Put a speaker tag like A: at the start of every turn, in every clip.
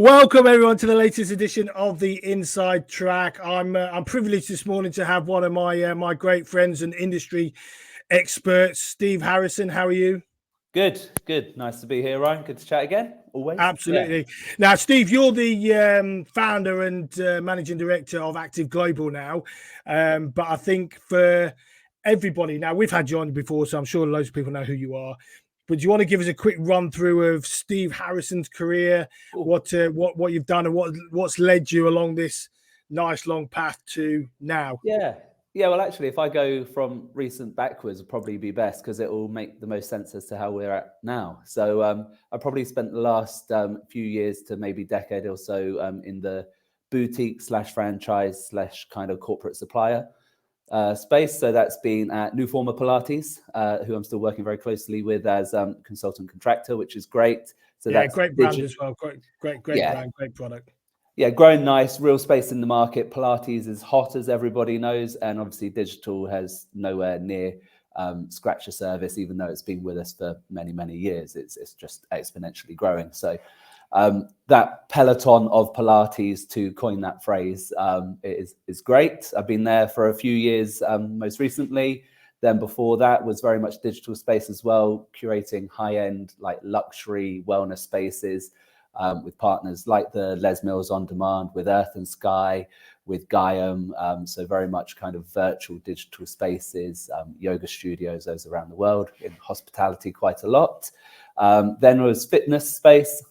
A: Welcome everyone to the latest edition of the Inside Track. I'm privileged this morning to have one of my great friends and industry experts, Steve Harrison. How are you?
B: Good. Nice to be here, Ryan. Good to chat again. Always.
A: Absolutely. Yeah. Now, Steve, you're the founder and managing director of Active Global now. But I think for everybody, now we've had you on before, so I'm sure loads of people know who you are. But do you want to give us a quick run through of Steve Harrison's career, what you've done, and what's led you along this nice long path to now?
B: Yeah. Well, actually, if I go from recent backwards, it'll probably be best because it will make the most sense as to how we're at now. So I probably spent the last few years to maybe decade or so in the boutique / franchise / kind of corporate supplier space. So that's been at New Former Pilates, who I'm still working very closely with as consultant contractor, which is great. So
A: yeah,
B: that's
A: great brand as well. Great brand, great product.
B: Yeah, growing nice, real space in the market. Pilates is hot, as everybody knows, and obviously digital has nowhere near scratch the surface, even though it's been with us for many years. It's just exponentially growing. So that peloton of Pilates, to coin that phrase, is great. I've been there for a few years, most recently. Then before that was very much digital space as well, curating high-end, like luxury wellness spaces. With partners like the Les Mills On Demand, with Earth and Sky, with Gaiam, so very much kind of virtual digital spaces, yoga studios, those around the world, in hospitality quite a lot. Then was fitness space,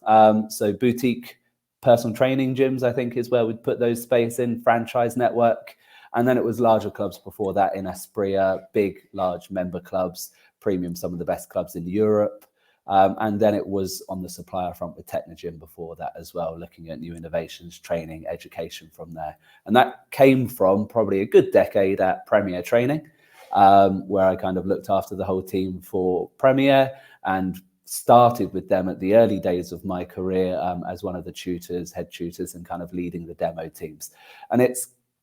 B: so boutique personal training gyms, I think is where we'd put those space in, franchise network. And then it was larger clubs before that in Aspria, big, large member clubs, premium, some of the best clubs in Europe. And then it was on the supplier front with Technogym before that as well, looking at new innovations, training, education from there. And that came from probably a good decade at Premier Training, where I kind of looked after the whole team for Premier and started with them at the early days of my career as one of the head tutors, and kind of leading the demo teams. And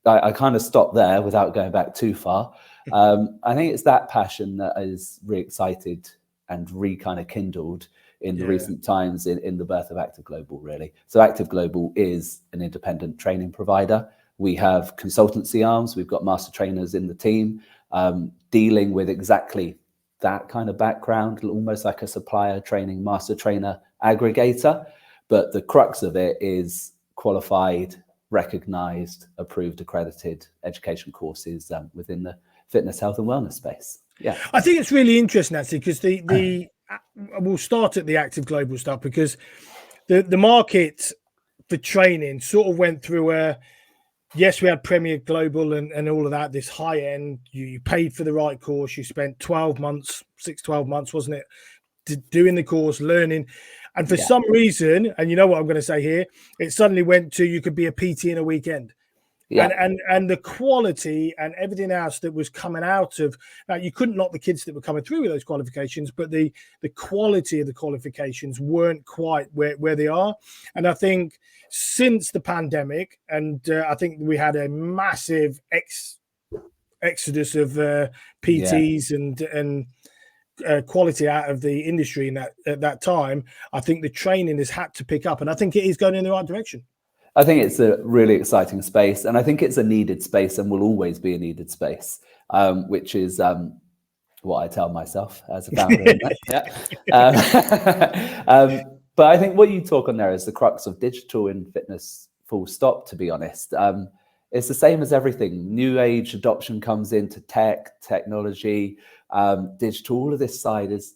B: I kind of stopped there without going back too far. I think it's that passion that is really excited and kind of kindled in the recent times in the birth of Active Global, really. So Active Global is an independent training provider. We have consultancy arms. We've got master trainers in the team dealing with exactly that kind of background, almost like a supplier training master trainer aggregator. But the crux of it is qualified, recognized, approved, accredited education courses within the fitness, health and wellness space. Yeah,
A: I think it's really interesting actually, because we'll start at the Active Global stuff, because the market for training sort of went through yes, we had Premier Global and all of that, this high end, you paid for the right course, you spent 12 months, 12 months, wasn't it, doing the course, learning. And for some reason, and you know what I'm going to say here, it suddenly went to, you could be a PT in a weekend. Yeah. And the quality and everything else that was coming out of, now you couldn't knock the kids that were coming through with those qualifications, but the quality of the qualifications weren't quite where they are. And I think since the pandemic, and I think we had a massive exodus of PTs and quality out of the industry at that time, I think the training has had to pick up, and I think it is going in the right direction.
B: I think it's a really exciting space, and I think it's a needed space and will always be a needed space, which is what I tell myself as a founder. But I think what you talk on there is the crux of digital in fitness, full stop, to be honest. It's the same as everything. New age adoption comes into technology, digital, all of this side is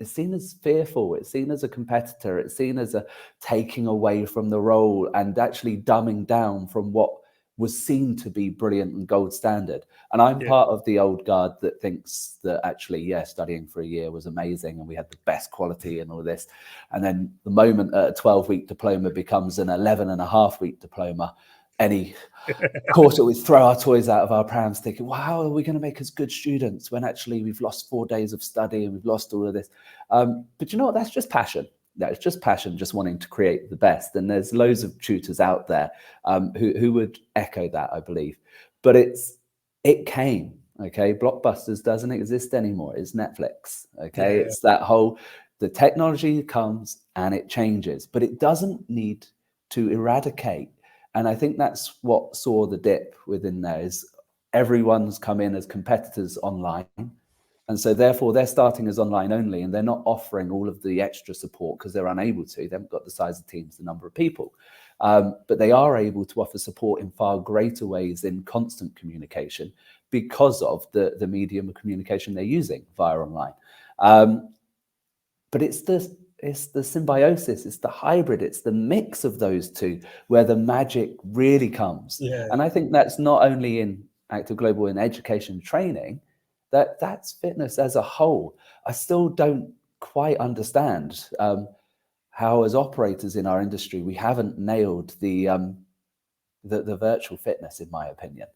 B: seen as fearful, it's seen as a competitor, it's seen as a taking away from the role and actually dumbing down from what was seen to be brilliant and gold standard. And I'm part of the old guard that thinks that actually, studying for a year was amazing and we had the best quality and all this. And then the moment a 12-week diploma becomes an 11.5-week diploma, any quarter we throw our toys out of our prams thinking, well, how are we going to make us good students when actually we've lost 4 days of study and we've lost all of this? But you know what? That's just passion. That's just passion, just wanting to create the best. And there's loads of tutors out there who would echo that, I believe. But it came, okay? Blockbusters doesn't exist anymore. It's Netflix, okay? It's that whole, the technology comes and it changes, but it doesn't need to eradicate. And I think that's what saw the dip within there, is everyone's come in as competitors online. And so therefore they're starting as online only, and they're not offering all of the extra support because they're unable to. They haven't got the size of teams, the number of people. But they are able to offer support in far greater ways in constant communication because of the medium of communication they're using via online. But it's the symbiosis, it's the hybrid, it's the mix of those two where the magic really comes.
A: Yeah.
B: And I think that's not only in Active Global in education and training, that's fitness as a whole. I still don't quite understand how, as operators in our industry, we haven't nailed the virtual fitness, in my opinion.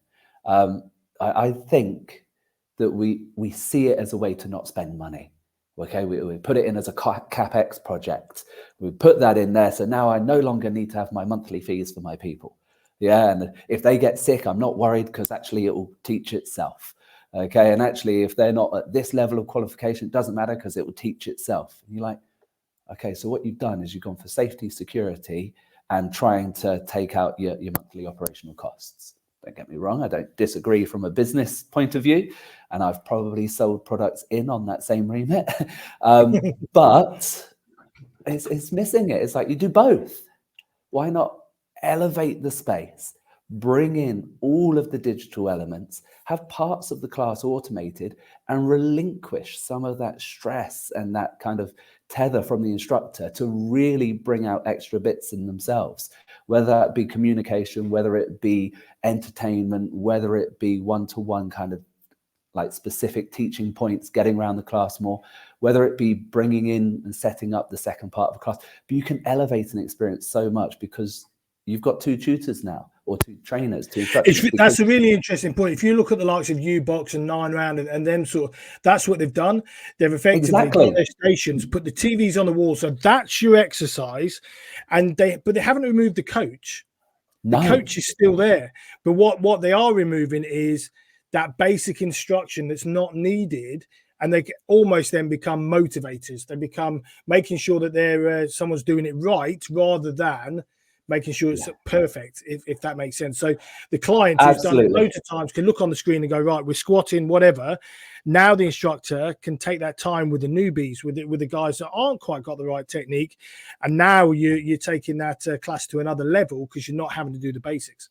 B: I think that we see it as a way to not spend money. Okay, we put it in as a CapEx project. We put that in there. So now I no longer need to have my monthly fees for my people. Yeah, and if they get sick, I'm not worried because actually it will teach itself. Okay, and actually if they're not at this level of qualification, it doesn't matter because it will teach itself. And you're like, okay, so what you've done is you've gone for safety, security, and trying to take out your monthly operational costs. Don't get me wrong, I don't disagree from a business point of view, and I've probably sold products in on that same remit, but it's missing it. It's like you do both. Why not elevate the space, bring in all of the digital elements, have parts of the class automated, and relinquish some of that stress and that kind of tether from the instructor to really bring out extra bits in themselves, whether that be communication, whether it be entertainment, whether it be one-to-one kind of like specific teaching points, getting around the class more, whether it be bringing in and setting up the second part of the class. But you can elevate an experience so much because you've got two tutors now, or two trainers, two instructors.
A: That's a really interesting point. If you look at the likes of U-Box and 9 Round and them sort of, that's what they've done. They've effectively got their stations, put the TVs on the wall. So that's your exercise. But they haven't removed the coach. The coach is still there. But what they are removing is that basic instruction that's not needed. And they almost then become motivators. They become making sure that they're someone's doing it right rather than making sure it's perfect, if that makes sense. So the client who's done it loads of times can look on the screen and go, right, we're squatting, whatever. Now the instructor can take that time with the newbies, with the guys that aren't quite got the right technique. And now you're taking that class to another level because you're not having to do the basics.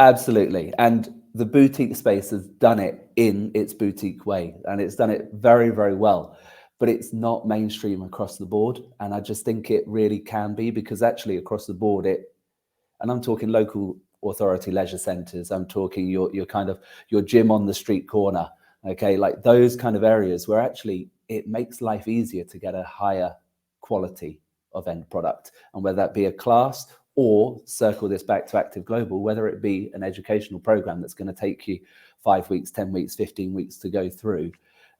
B: Absolutely. And the boutique space has done it in its boutique way, and it's done it very, very well. But it's not mainstream across the board. And I just think it really can be, because actually across the board, and I'm talking local authority leisure centres, I'm talking your kind of your gym on the street corner, okay, like those kind of areas where actually it makes life easier to get a higher quality of end product. And whether that be a class, or circle this back to Active Global, whether it be an educational program that's going to take you 5 weeks, 10 weeks, 15 weeks to go through,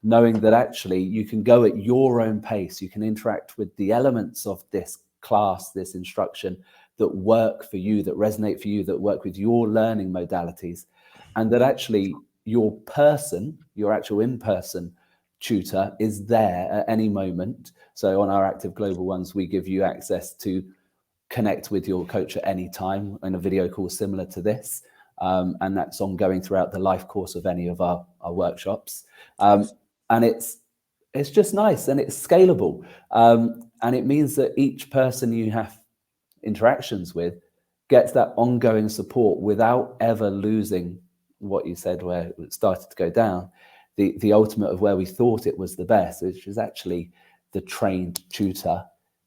B: knowing that actually you can go at your own pace, you can interact with the elements of this class, this instruction that work for you, that resonate for you, that work with your learning modalities, and that actually your person, your actual in-person tutor is there at any moment. So on our Active Global ones, we give you access to connect with your coach at any time in a video call similar to this. And that's ongoing throughout the life course of any of our workshops. And it's just nice, and it's scalable. And it means that each person you have interactions with gets that ongoing support without ever losing what you said, where it started to go down, the ultimate of where we thought it was the best, which is actually the trained tutor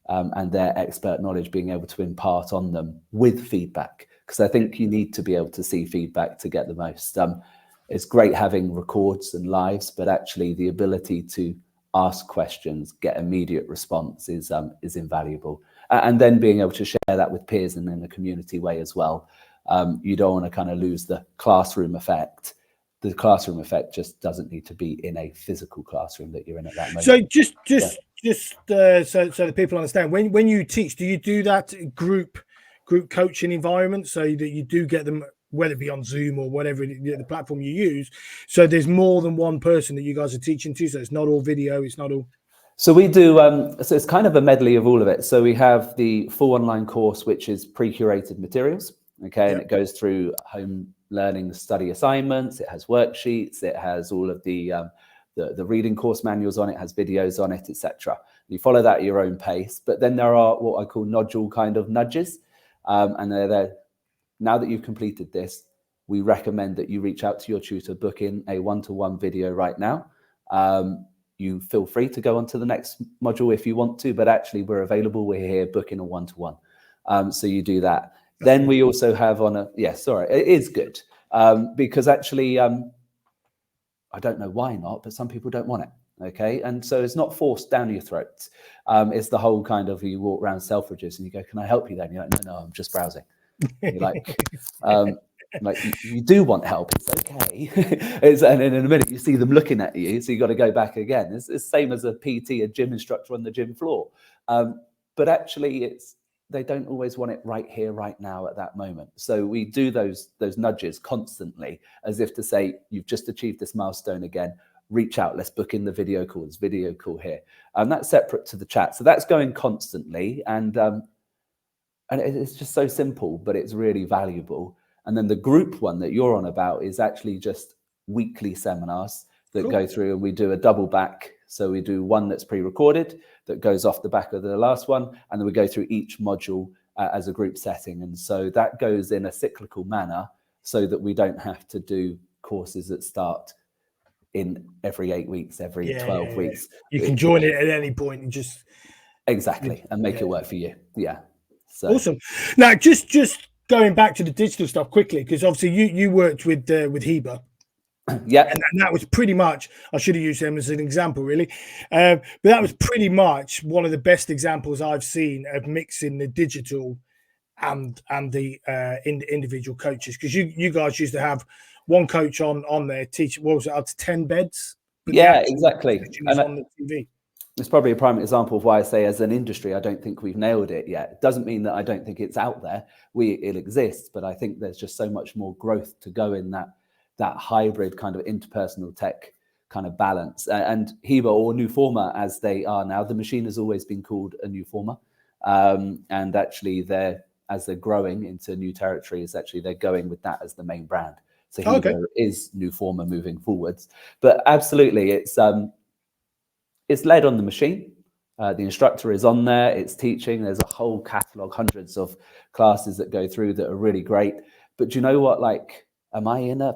B: and their expert knowledge being able to impart on them with feedback. Because I think you need to be able to see feedback to get the most. It's great having records and lives, but actually the ability to ask questions, get immediate response is invaluable. And then being able to share that with peers and in a community way as well. You don't want to kind of lose the classroom effect. The classroom effect just doesn't need to be in a physical classroom that you're in at that moment.
A: So just so that people understand, when you teach, do you do that group coaching environment so that you do get them, whether it be on Zoom or whatever the platform you use, so there's more than one person that you guys are teaching to, so it's not all video, it's not all...
B: So we do, so it's kind of a medley of all of it. So we have the full online course, which is pre-curated materials, okay, and it goes through home learning study assignments, it has worksheets, it has all of the reading course manuals on it, has videos on it, etc. You follow that at your own pace, but then there are what I call nodule kind of nudges, and they're there. Now that you've completed this, we recommend that you reach out to your tutor, book in a one-to-one video right now. You feel free to go on to the next module if you want to, but actually we're available. We're here booking a one-to-one. So you do that. Then we also have on a, it is good because actually, I don't know why not, but some people don't want it. Okay. And so it's not forced down your throat. It's the whole kind of, you walk around Selfridges and you go, can I help you then? You're like, no, I'm just browsing. You're like, you do want help, it's okay. And in a minute you see them looking at you, so you got to go back again. It's the same as a PT, a gym instructor on the gym floor. But actually they don't always want it right here, right now at that moment. So we do those nudges constantly, as if to say, you've just achieved this milestone again, reach out, let's book in the video call, this video call here. And that's separate to the chat. So that's going constantly. And it's just so simple, but it's really valuable. And then the group one that you're on about is actually just weekly seminars that go through, and we do a double back. So we do one that's pre-recorded that goes off the back of the last one, and then we go through each module as a group setting. And so that goes in a cyclical manner so that we don't have to do courses that start in every 8 weeks, every 12 weeks.
A: You can join it at any point and just...
B: Exactly, and make it work for you. Yeah. So.
A: Awesome. Now, just going back to the digital stuff quickly, because obviously you worked with Heber.
B: Yeah.
A: And that was pretty much, I should have used them as an example, really. But that was pretty much one of the best examples I've seen of mixing the digital and the individual coaches. Because you guys used to have one coach on there teaching, what was it, up to 10 beds?
B: Yeah, exactly.
A: And on the TV.
B: It's probably a prime example of why I say, as an industry, I don't think we've nailed it yet. It doesn't mean that I don't think it's out there. It exists, but I think there's just so much more growth to go in that hybrid kind of interpersonal tech kind of balance. And Heber, or New Former as they are now, the machine has always been called a New Former. And actually as they're growing into new territories, actually they're going with that as the main brand. So Heber is New Former moving forwards. But absolutely, it's led on the machine. The instructor is on there, it's teaching. There's a whole catalog, hundreds of classes that go through that are really great. But do you know what, like, am I in a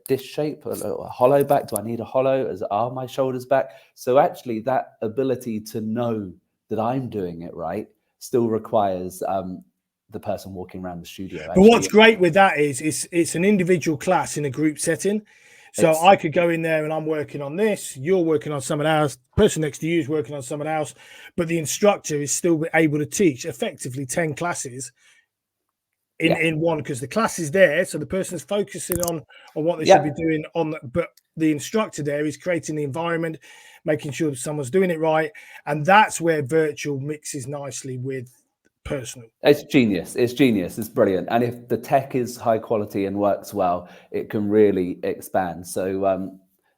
B: disc shape, a hollow back? Do I need a hollow? Are my shoulders back? So actually that ability to know that I'm doing it right still requires the person walking around the studio.
A: But what's great with that is it's an individual class in a group setting. So I could go in there and I'm working on this, you're working on someone else, the person next to you is working on someone else, but the instructor is still able to teach effectively 10 classes in one, because the class is there. So the person is focusing on what they should be doing but the instructor there is creating the environment, making sure that someone's doing it right. And that's where virtual mixes nicely with personal.
B: It's genius. It's brilliant. And if the tech is high quality and works well, it can really expand. So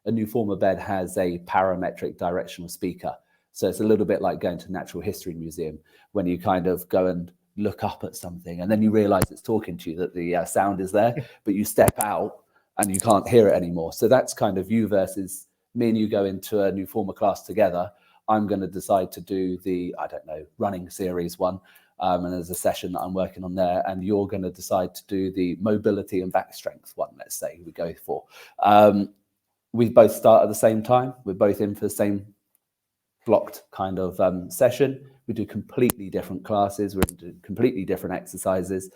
B: a New Former bed has a parametric directional speaker. So it's a little bit like going to a natural history museum, when you kind of go and look up at something and then you realize it's talking to you, that the sound is there, but you step out and you can't hear it anymore. So that's kind of you versus me, and you go into a New Former class together. I'm going to decide to do the, I don't know, running series one. And there's a session that I'm working on there, and you're going to decide to do the mobility and back strength one, let's say we go for. We both start at the same time. We're both in for the same blocked kind of session. We do completely different classes. We're into completely different exercises.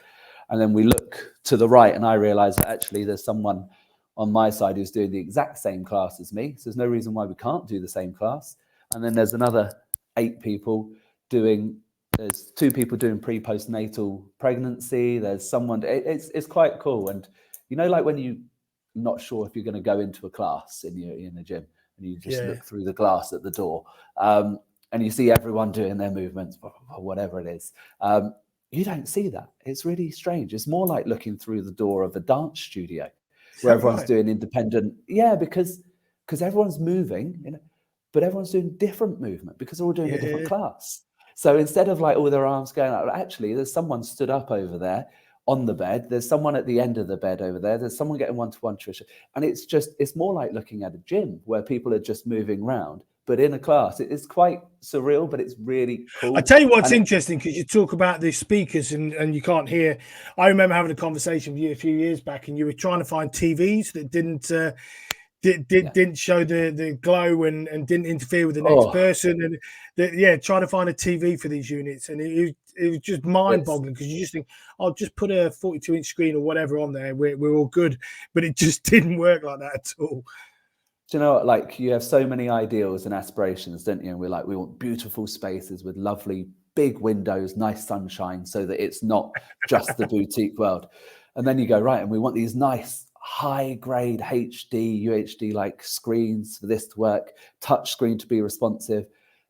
B: And then we look to the right and I realize that actually there's someone on my side who's doing the exact same class as me. So there's no reason why we can't do the same class. And then there's another 8 people doing, there's 2 people doing pre-postnatal pregnancy. There's someone, it's quite cool. And you know, like when you're not sure if you're going to go into a class in the gym, and you just look through the glass at the door, and you see everyone doing their movements, or whatever it is. You don't see that. It's really strange. It's more like looking through the door of a dance studio where everyone's doing independent. Yeah, because everyone's moving, you know. but everyone's doing different movement because they're all doing a different class. So instead of like all their arms going out, actually there's someone stood up over there on the bed, there's someone at the end of the bed over there, there's someone getting one-to-one tuition. And it's more like looking at a gym where people are just moving around, but in a class. It's quite surreal, but it's really cool.
A: I tell you what's interesting, because you talk about the speakers and you can't hear. I remember having a conversation with you a few years back, and you were trying to find TVs that didn't show the glow and didn't interfere with the next person, and trying to find a TV for these units, and it was just mind-boggling, because you just think, I'll just put a 42-inch screen or whatever on there, we're all good, but it just didn't work like that at all.
B: Do you know what, like, you have so many ideals and aspirations, don't you? And we want beautiful spaces with lovely big windows, nice sunshine, so that it's not just the boutique world. And then you go, right, and we want these nice high grade HD, UHD like screens for this to work, touch screen to be responsive.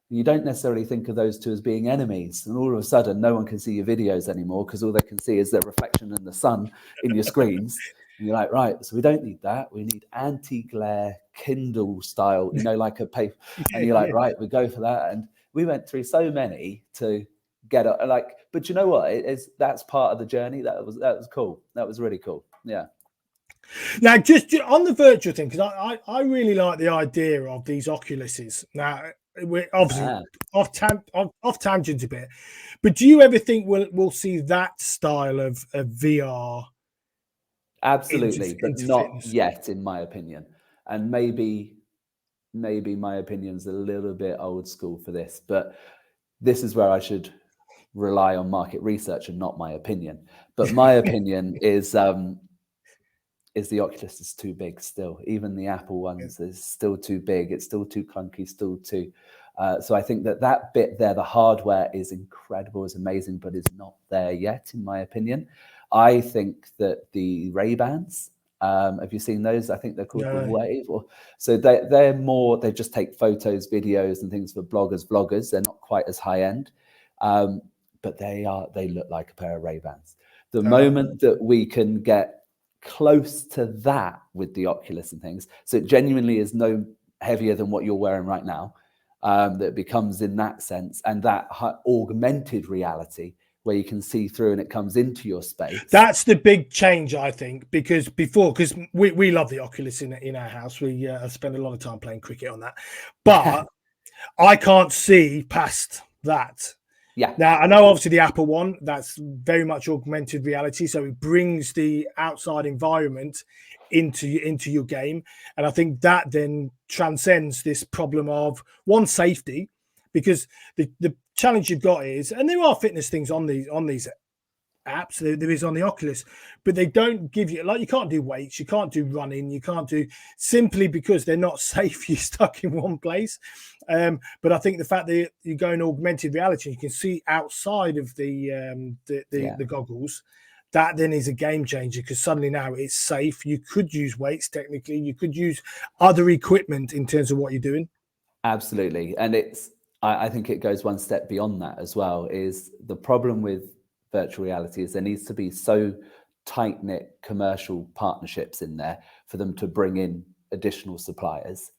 B: You don't necessarily think of those two as being enemies. And all of a sudden, no one can see your videos anymore because all they can see is their reflection in the sun in your screens. And you're like, right, so we don't need that. We need anti-glare Kindle style, like a paper. And you're like, right, we go for that. And we went through so many to get it. Like, but you know what? That's part of the journey. That was cool. That was really cool. Yeah.
A: Now, just on the virtual thing, because I really like the idea of these Oculuses. Now, we're obviously off tangent a bit, but do you ever think we'll see that style of VR?
B: Absolutely, but not yet, in my opinion. And maybe my opinion's a little bit old school for this, but this is where I should rely on market research and not my opinion. But my opinion is the Oculus is too big still. Even the Apple ones is still too big. It's still too clunky, still too. So I think that bit there, the hardware is incredible, is amazing, but is not there yet, in my opinion. I think that the Ray-Bans, have you seen those? I think they're called the Wave. So they're more, they just take photos, videos and things for bloggers, vloggers. They're not quite as high end, but they look like a pair of Ray-Bans. The moment that we can get close to that with the Oculus and things, so it genuinely is no heavier than what you're wearing right now, that becomes in that sense, and that augmented reality where you can see through and it comes into your space.
A: That's the big change, I think, because we love the Oculus in our house. We spend a lot of time playing cricket on that, but I can't see past that.
B: Yeah.
A: Now, I know obviously the Apple one, that's very much augmented reality. So it brings the outside environment into your game. And I think that then transcends this problem of safety, because the challenge you've got is, and there are fitness things on these apps, there is on the Oculus, but they don't give you, like, you can't do weights, you can't do running, you can't do, simply because they're not safe. You're stuck in one place. But I think the fact that you go in augmented reality, you can see outside of the goggles, that then is a game changer, because suddenly now it's safe. You could use weights technically, you could use other equipment in terms of what you're doing.
B: Absolutely. And I think it goes one step beyond that as well. Is the problem with virtual reality is there needs to be so tight-knit commercial partnerships in there for them to bring in additional suppliers,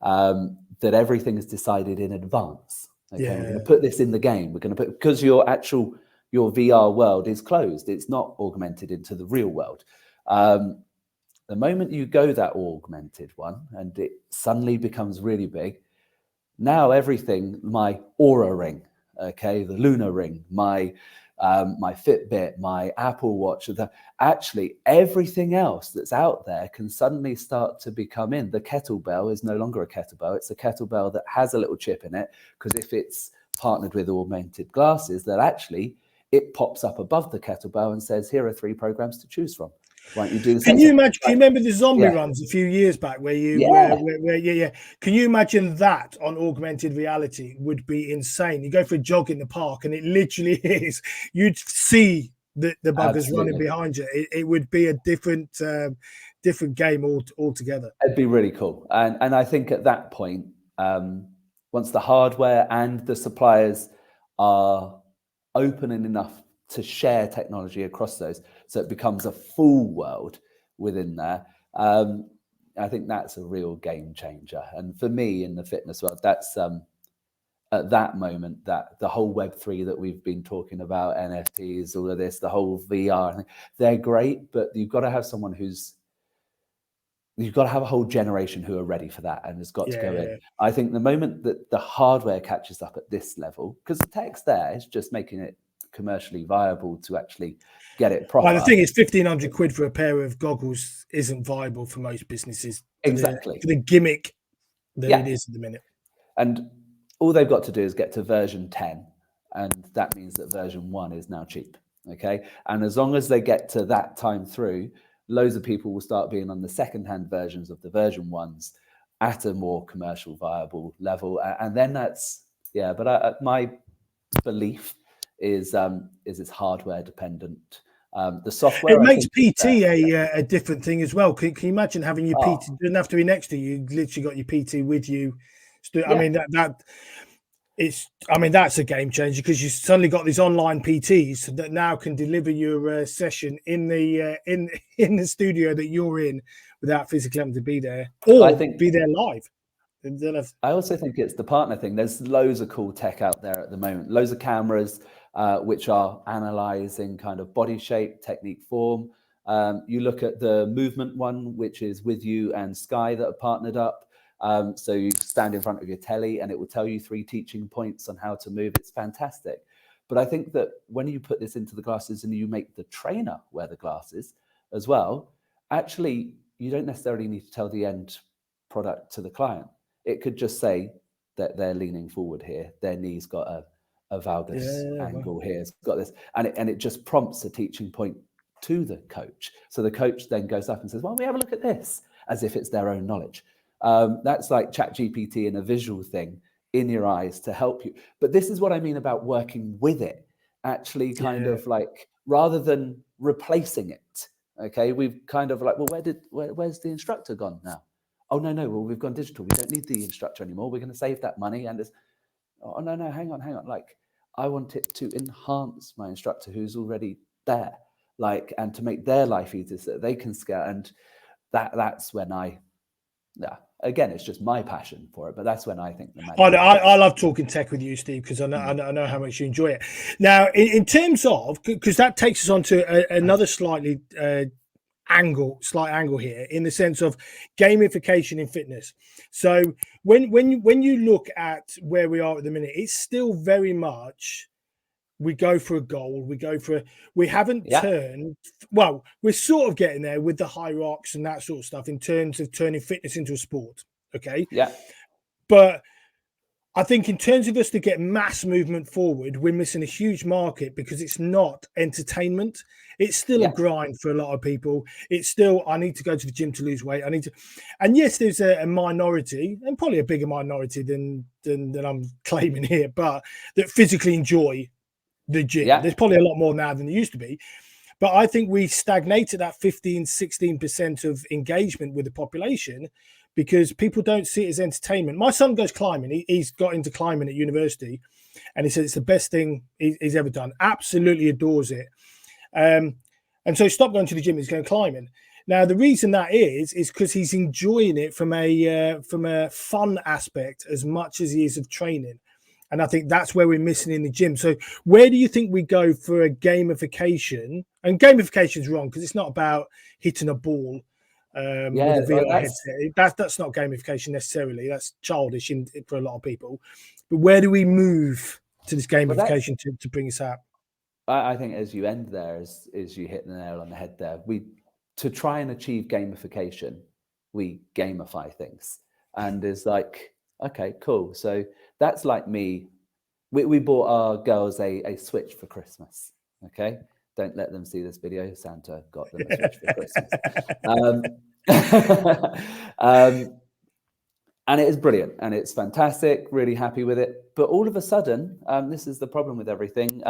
B: that everything is decided in advance. Okay, we're going to put this in the game. We're going to put, because your VR world is closed. It's not augmented into the real world. The moment you go that augmented one and it suddenly becomes really big, now everything, my Aura ring, okay, the Lunar ring, my Fitbit, my Apple Watch, actually everything else that's out there can suddenly start to become in. The kettlebell is no longer a kettlebell. It's a kettlebell that has a little chip in it, because if it's partnered with augmented glasses, that actually it pops up above the kettlebell and says, here are 3 programs to choose from. Why don't you do the same?
A: Can you imagine? Can you remember the zombie runs a few years back where Can you imagine that on augmented reality? Would be insane. You go for a jog in the park and it literally is. You'd see the buggers running behind you. It would be a different game altogether.
B: It'd be really cool. And I think at that point, once the hardware and the suppliers are open enough to share technology across those, so it becomes a full world within there, I think that's a real game changer. And for me in the fitness world, that's at that moment that the whole Web3 that we've been talking about, NFTs, all of this, the whole VR, they're great, but you've got to have someone you've got to have a whole generation who are ready for that and has got to go in. I think the moment that the hardware catches up at this level, because the tech's there, it's just making it commercially viable to actually get it proper.
A: Well, the thing is, 1,500 quid for a pair of goggles isn't viable for most businesses.
B: Exactly.
A: For the gimmick that it is at the minute.
B: And all they've got to do is get to version 10. And that means that version 1 is now cheap. Okay. And as long as they get to that time through, loads of people will start being on the second-hand versions of the version 1s at a more commercial viable level. And then that's, but my belief is it's hardware dependent. The software,
A: it makes PT a different thing as well. Can you imagine having your PT? It doesn't have to be next to you. You literally got your PT with you. I mean that's a game changer, because you suddenly got these online PTs that now can deliver your session in the studio that you're in without physically having to be there, or be there live.
B: I also think it's the partner thing. There's loads of cool tech out there at the moment, loads of cameras which are analyzing kind of body shape, technique, form. You look at the movement one, which is with you and Sky that are partnered up. So you stand in front of your telly and it will tell you 3 teaching points on how to move. It's fantastic. But I think that when you put this into the glasses and you make the trainer wear the glasses as well, actually, you don't necessarily need to tell the end product to the client. It could just say that they're leaning forward here. Their knee's got a valgus angle here. It's got this. And it just prompts a teaching point to the coach. So the coach then goes up and says, well, we have a look at this, as if it's their own knowledge. That's like ChatGPT and a visual thing in your eyes to help you. But this is what I mean about working with it, actually kind of like, rather than replacing it. Okay, we've kind of like, well, where's the instructor gone now? Oh, no, well, we've gone digital. We don't need the instructor anymore. We're going to save that money. And oh, no, hang on. Like, I want it to enhance my instructor who's already there, like, and to make their life easier so that they can scale. And that's when again, it's just my passion for it, but that's when I think the magic.
A: I love talking tech with you, Steve, because I know how much you enjoy it. Now, in terms of, because that takes us on to another slight angle here, in the sense of gamification in fitness. So when you look at where we are at the minute, it's still very much, we go for a goal, we haven't turned, well, we're sort of getting there with the high rocks and that sort of stuff in terms of turning fitness into a sport. Okay.
B: Yeah.
A: But I think in terms of us to get mass movement forward, we're missing a huge market, because it's not entertainment. It's still a grind for a lot of people. It's still, I need to go to the gym to lose weight. And yes, there's a minority, and probably a bigger minority than I'm claiming here, but that physically enjoy the gym. There's probably a lot more now than there used to be. But I think we stagnated at 16% of engagement with the population, because people don't see it as entertainment. My son goes climbing. He's got into climbing at university, and he said it's the best thing he's ever done. Absolutely adores it. And so he stopped going to the gym. He's going climbing. Now, the reason that is because he's enjoying it from a fun aspect as much as he is of training. And I think that's where we're missing in the gym. So where do you think we go for a gamification? And gamification is wrong, because it's not about hitting a ball with a VR headset. That's not gamification necessarily. That's childish for a lot of people. But where do we move to this gamification to bring us out?
B: I think as you end there, is you hit the nail on the head there. To try and achieve gamification, we gamify things. And it's like, okay, cool. So that's like me. We bought our girls a Switch for Christmas. Okay. Don't let them see this video. Santa got them a Switch for Christmas. And it is brilliant and it's fantastic. Really happy with it. But all of a sudden, this is the problem with everything.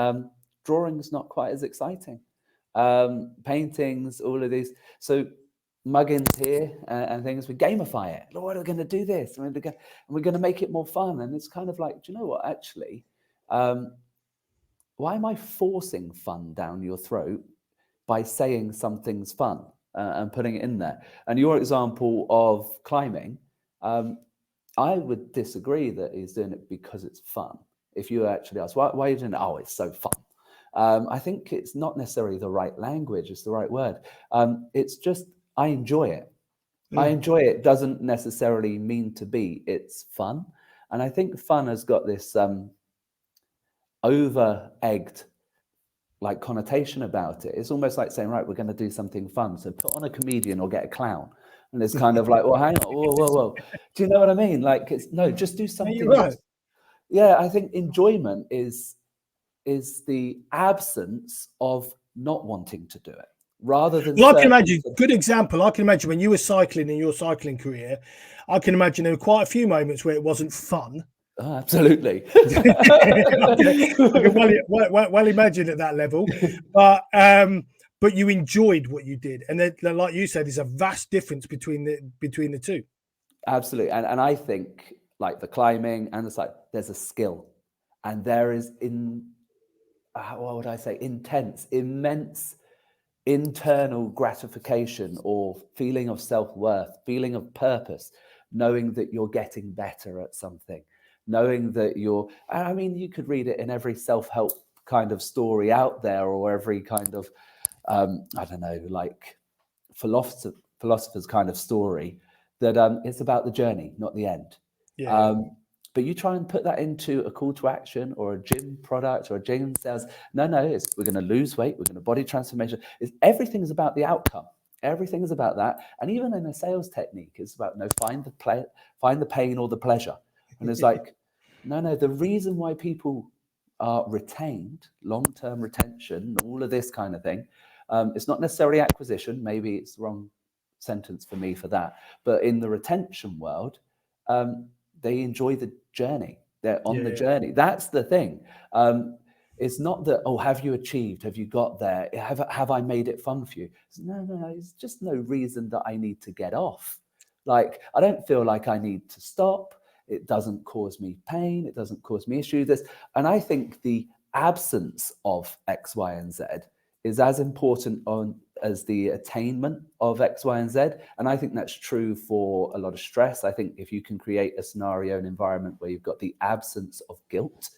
B: Drawing's not quite as exciting. Paintings, all of these. So muggins here and things, we gamify it. Lord, we're going to do this, and we're going to make it more fun. And it's kind of like, do you know what? Actually, why am I forcing fun down your throat by saying something's fun? and putting it in there. And your example of climbing, I would disagree that he's doing it because it's fun. If you actually ask, why are you doing it? Oh, it's so fun. I think it's not necessarily the right language, it's the right word. It's just, I enjoy it. I enjoy it doesn't necessarily mean to be, it's fun. And I think fun has got this over-egged like connotation about it. It's almost like saying, right, we're going to do something fun. So put on a comedian or get a clown. And it's kind of like, well, hang on, whoa. Do you know what I mean? Like, it's no, just do something.
A: Right.
B: Yeah, I think enjoyment is the absence of not wanting to do it, rather than.
A: Well, I can imagine, good example. I can imagine when you were cycling in your cycling career, I can imagine there were quite a few moments where it wasn't fun.
B: Oh, absolutely.
A: I can well imagine at that level, but you enjoyed what you did, and then, like you said, there's a vast difference between the two.
B: Absolutely, and I think like the climbing and it's like there's a skill, and there is what would I say, immense internal gratification or feeling of self-worth, feeling of purpose, knowing that you're getting better at something, knowing that I mean, you could read it in every self-help kind of story out there, or every kind of I don't know, like philosopher's kind of story, that it's about the journey, not the end. But you try and put that into a call to action or a gym product or a gym sales. No, we're going to lose weight. We're going to body transformation. Everything's about the outcome. Everything is about that. And even in a sales technique, it's about, find the pain or the pleasure. And it's like, no, the reason why people are retained, long-term retention, all of this kind of thing, it's not necessarily acquisition. Maybe it's the wrong sentence for me for that. But in the retention world, they enjoy the journey. They're on the journey. That's the thing. It's not that, oh, have you achieved? Have you got there? Have I made it fun for you? No, it's just no reason that I need to get off. Like, I don't feel like I need to stop. It doesn't cause me pain. It doesn't cause me issues. And I think the absence of X, Y, and Z is as important as the attainment of X, Y, and Z. And I think that's true for a lot of stress. I think if you can create a scenario, an environment where you've got the absence of guilt,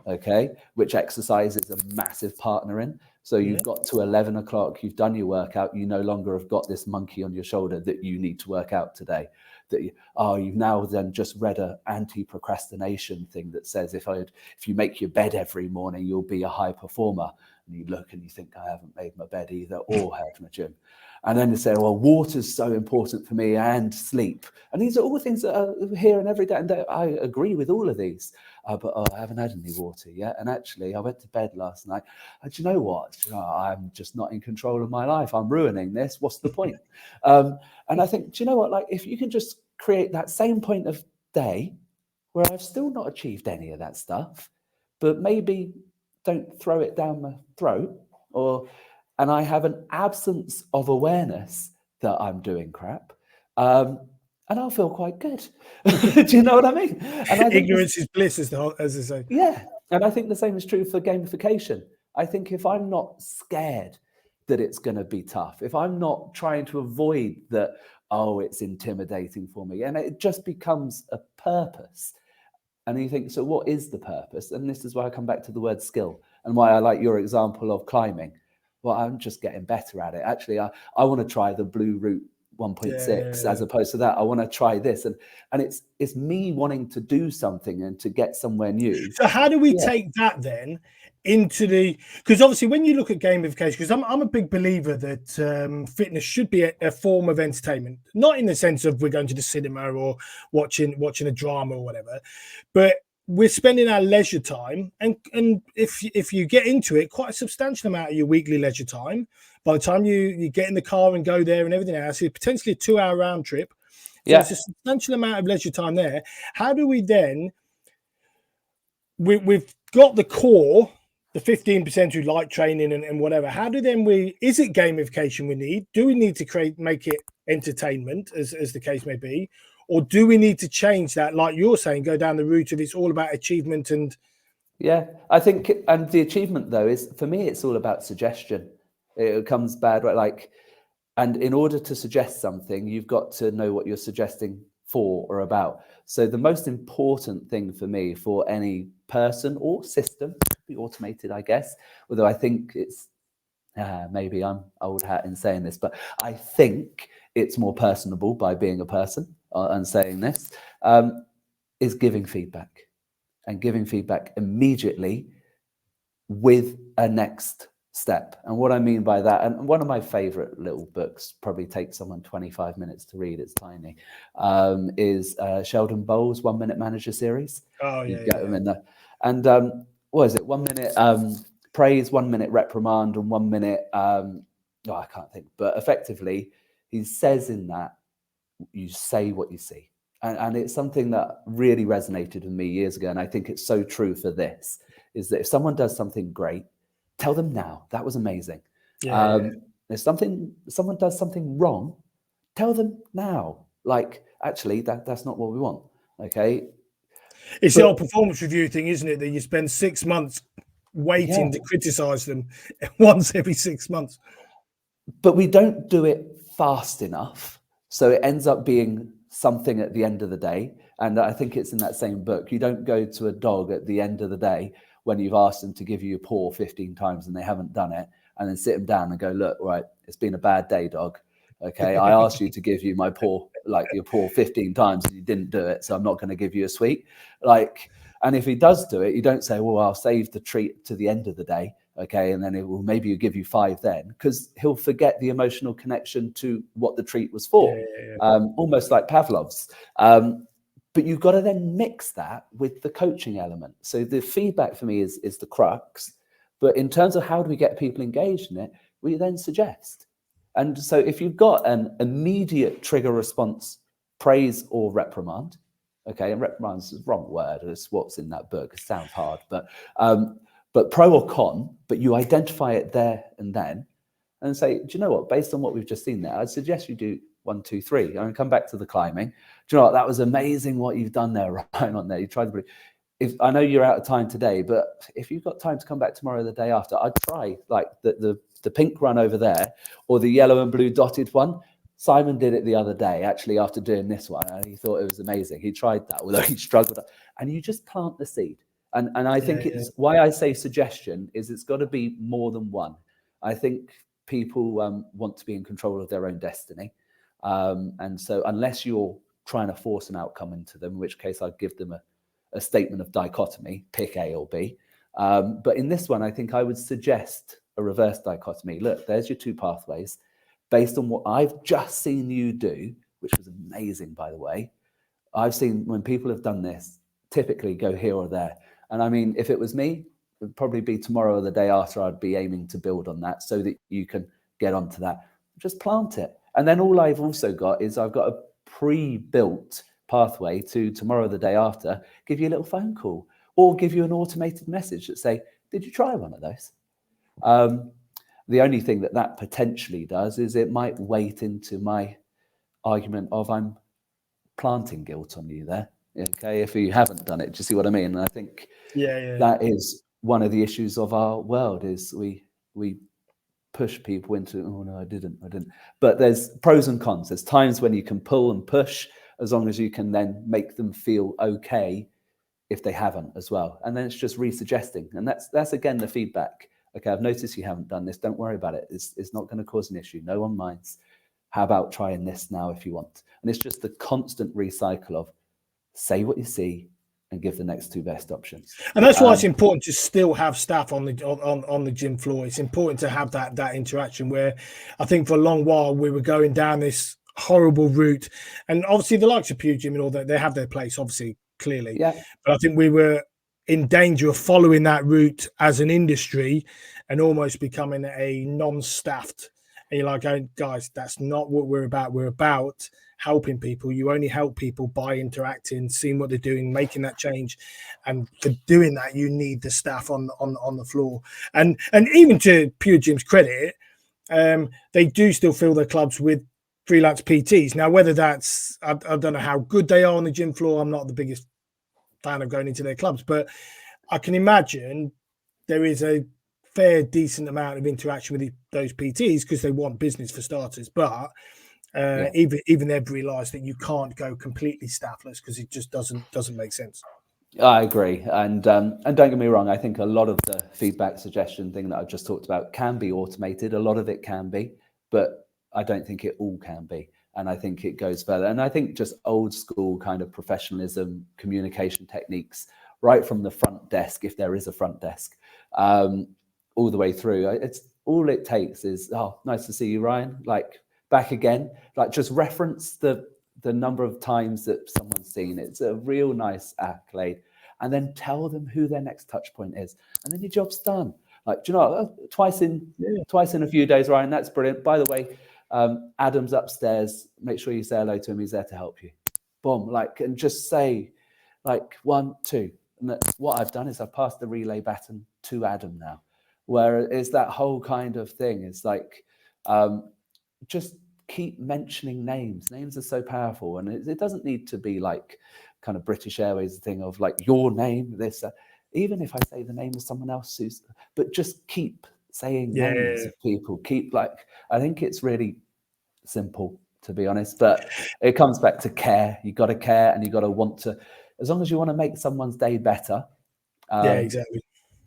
B: okay, which exercise is a massive partner in. So you've got to 11 o'clock, you've done your workout, you no longer have got this monkey on your shoulder that you need to work out today. You've now then just read an anti-procrastination thing that says if you make your bed every morning, you'll be a high performer. And you look and you think, I haven't made my bed either, or had my gym. And then they say, well, water's so important for me, and sleep. And these are all things that are here and every day. And I agree with all of these. But I haven't had any water yet. And actually, I went to bed last night. And do you know what? I'm just not in control of my life. I'm ruining this. What's the point? And I think, do you know what? Like, if you can just create that same point of day where I've still not achieved any of that stuff, but maybe don't throw it down my throat, and I have an absence of awareness that I'm doing crap, and I'll feel quite good. Do you know what I mean? And I think
A: ignorance is bliss, as they say.
B: Yeah, and I think the same is true for gamification. I think if I'm not scared that it's going to be tough, if I'm not trying to avoid that, it's intimidating for me, and it just becomes a purpose. And you think, so what is the purpose? And this is why I come back to the word skill, and why I like your example of climbing. Well, I'm just getting better at it. Actually, I want to try the Blue Route 1.6 as opposed to that. I want to try this. And it's me wanting to do something and to get somewhere new.
A: So how do we take that then into because obviously when you look at gamification, because I'm a big believer that fitness should be a form of entertainment, not in the sense of we're going to the cinema or watching a drama or whatever, but we're spending our leisure time, and if you get into it, quite a substantial amount of your weekly leisure time. By the time you get in the car and go there and everything else, it's potentially a 2-hour round trip. So it's a substantial amount of leisure time there. How do we then? We've got the core, the 15% who like training and whatever. How do then is it gamification we need? Do we need to make it entertainment, as the case may be? Or do we need to change that, like you're saying, go down the route of it's all about achievement and...
B: Yeah, I think, and the achievement though is, for me, it's all about suggestion. It comes bad, right? Like, And in order to suggest something, you've got to know what you're suggesting for or about. So the most important thing for me, for any person or system, could be automated, I guess, although I think it's, maybe I'm old hat in saying this, but I think it's more personable by being a person and saying this, is giving feedback, and giving feedback immediately with a next step. And what I mean by that, and one of my favorite little books, probably takes someone 25 minutes to read, it's tiny, is Sheldon Bowles' 1 Minute Manager series.
A: Oh,
B: You
A: yeah.
B: get them in there. And what is it? 1 minute praise, 1 minute reprimand, and 1 minute, I can't think, but effectively, he says in that, you say what you see. And it's something that really resonated with me years ago. And I think it's so true for this, is that if someone does something great, tell them now, that was amazing. If someone does something wrong, tell them now, like, actually, that's not what we want. Okay.
A: It's the old performance review thing, isn't it? That you spend 6 months waiting to criticize them once every 6 months.
B: But we don't do it fast enough. So it ends up being something at the end of the day. And I think it's in that same book. You don't go to a dog at the end of the day when you've asked them to give you a paw 15 times and they haven't done it, and then sit them down and go, look, right, it's been a bad day, dog. Okay, I asked you to give you my paw, like your paw 15 times and you didn't do it, so I'm not going to give you a sweet. Like, and if he does do it, you don't say, well, I'll save the treat to the end of the day. Okay, and then it will maybe give you 5 then, because he'll forget the emotional connection to what the treat was for. Almost like Pavlov's. But you've got to then mix that with the coaching element. So the feedback for me is the crux. But in terms of how do we get people engaged in it, we then suggest. And so if you've got an immediate trigger response, praise or reprimand, okay, and reprimand is the wrong word, it's what's in that book, it sounds hard, but pro or con, but you identify it there and then, and say, do you know what, based on what we've just seen there, I'd suggest you do 1, 2, 3, and come back to the climbing. Do you know what, that was amazing what you've done there, right on there. You tried to, if I know you're out of time today, but if you've got time to come back tomorrow or the day after, I'd try like the pink run over there, or the yellow and blue dotted one. Simon did it the other day, actually, after doing this one, and he thought it was amazing. He tried that, although he struggled. And you just plant the seed. And I think it's why I say suggestion is it's got to be more than one. I think people want to be in control of their own destiny. And so unless you're trying to force an outcome into them, in which case I'd give them a statement of dichotomy, pick A or B. But in this one, I think I would suggest a reverse dichotomy. Look, there's your 2 pathways. Based on what I've just seen you do, which was amazing, by the way, I've seen when people have done this, typically go here or there. And I mean, if it was me, it would probably be tomorrow or the day after, I'd be aiming to build on that so that you can get onto that. Just plant it. And then all I've also got is I've got a pre-built pathway to tomorrow or the day after, give you a little phone call or give you an automated message that say, did you try one of those? The only thing that potentially does is it might weight into my argument of I'm planting guilt on you there. Okay, if you haven't done it, do you see what I mean? And I think that is one of the issues of our world is we push people into, oh no, I didn't. But there's pros and cons. There's times when you can pull and push as long as you can then make them feel okay if they haven't as well. And then it's just resuggesting. And that's again the feedback. Okay, I've noticed you haven't done this. Don't worry about it. It's not going to cause an issue. No one minds. How about trying this now if you want? And it's just the constant recycle of say what you see and give the next 2 best options.
A: And that's why it's important to still have staff on the gym floor. It's important to have that interaction where I think for a long while we were going down this horrible route. And obviously the likes of Pew Gym and all that, they have their place, obviously, clearly. Yeah. But I think we were in danger of following that route as an industry and almost becoming a non-staffed. And you're like, going, guys, that's not what we're about. We're about helping people. You only help people by interacting, seeing what they're doing, making that change. And for doing that, you need the staff on the floor. And even to Pure Gym's credit, they do still fill their clubs with freelance PTs. Now, whether that's, I don't know how good they are on the gym floor. I'm not the biggest fan of going into their clubs, but I can imagine there is a fair decent amount of interaction with those PTs because they want business for starters. But even they've realised that you can't go completely staffless because it just doesn't make sense.
B: I agree, and don't get me wrong. I think a lot of the feedback suggestion thing that I've just talked about can be automated. A lot of it can be, but I don't think it all can be. And I think it goes further. And I think just old school kind of professionalism, communication techniques, right from the front desk, if there is a front desk, all the way through. It's all it takes is, oh, nice to see you, Ryan. Like, back again. Like, just reference the number of times that someone's seen it. It's a real nice accolade. And then tell them who their next touch point is. And then your job's done. Like, do you know, twice in a few days, Ryan, that's brilliant. By the way, Adam's upstairs. Make sure you say hello to him. He's there to help you. Boom. Like, and just say, like, 1, 2. And what I've done is I've passed the relay baton to Adam now. Where it's that whole kind of thing. It's like, just keep mentioning names. Names are so powerful, and it doesn't need to be like kind of British Airways thing of like your name, this, even if I say the name of someone else, but just keep saying names of people. Keep, like, I think it's really simple, to be honest, but it comes back to care. You got to care, and you got to want to, as long as you want to make someone's day better.
A: Exactly.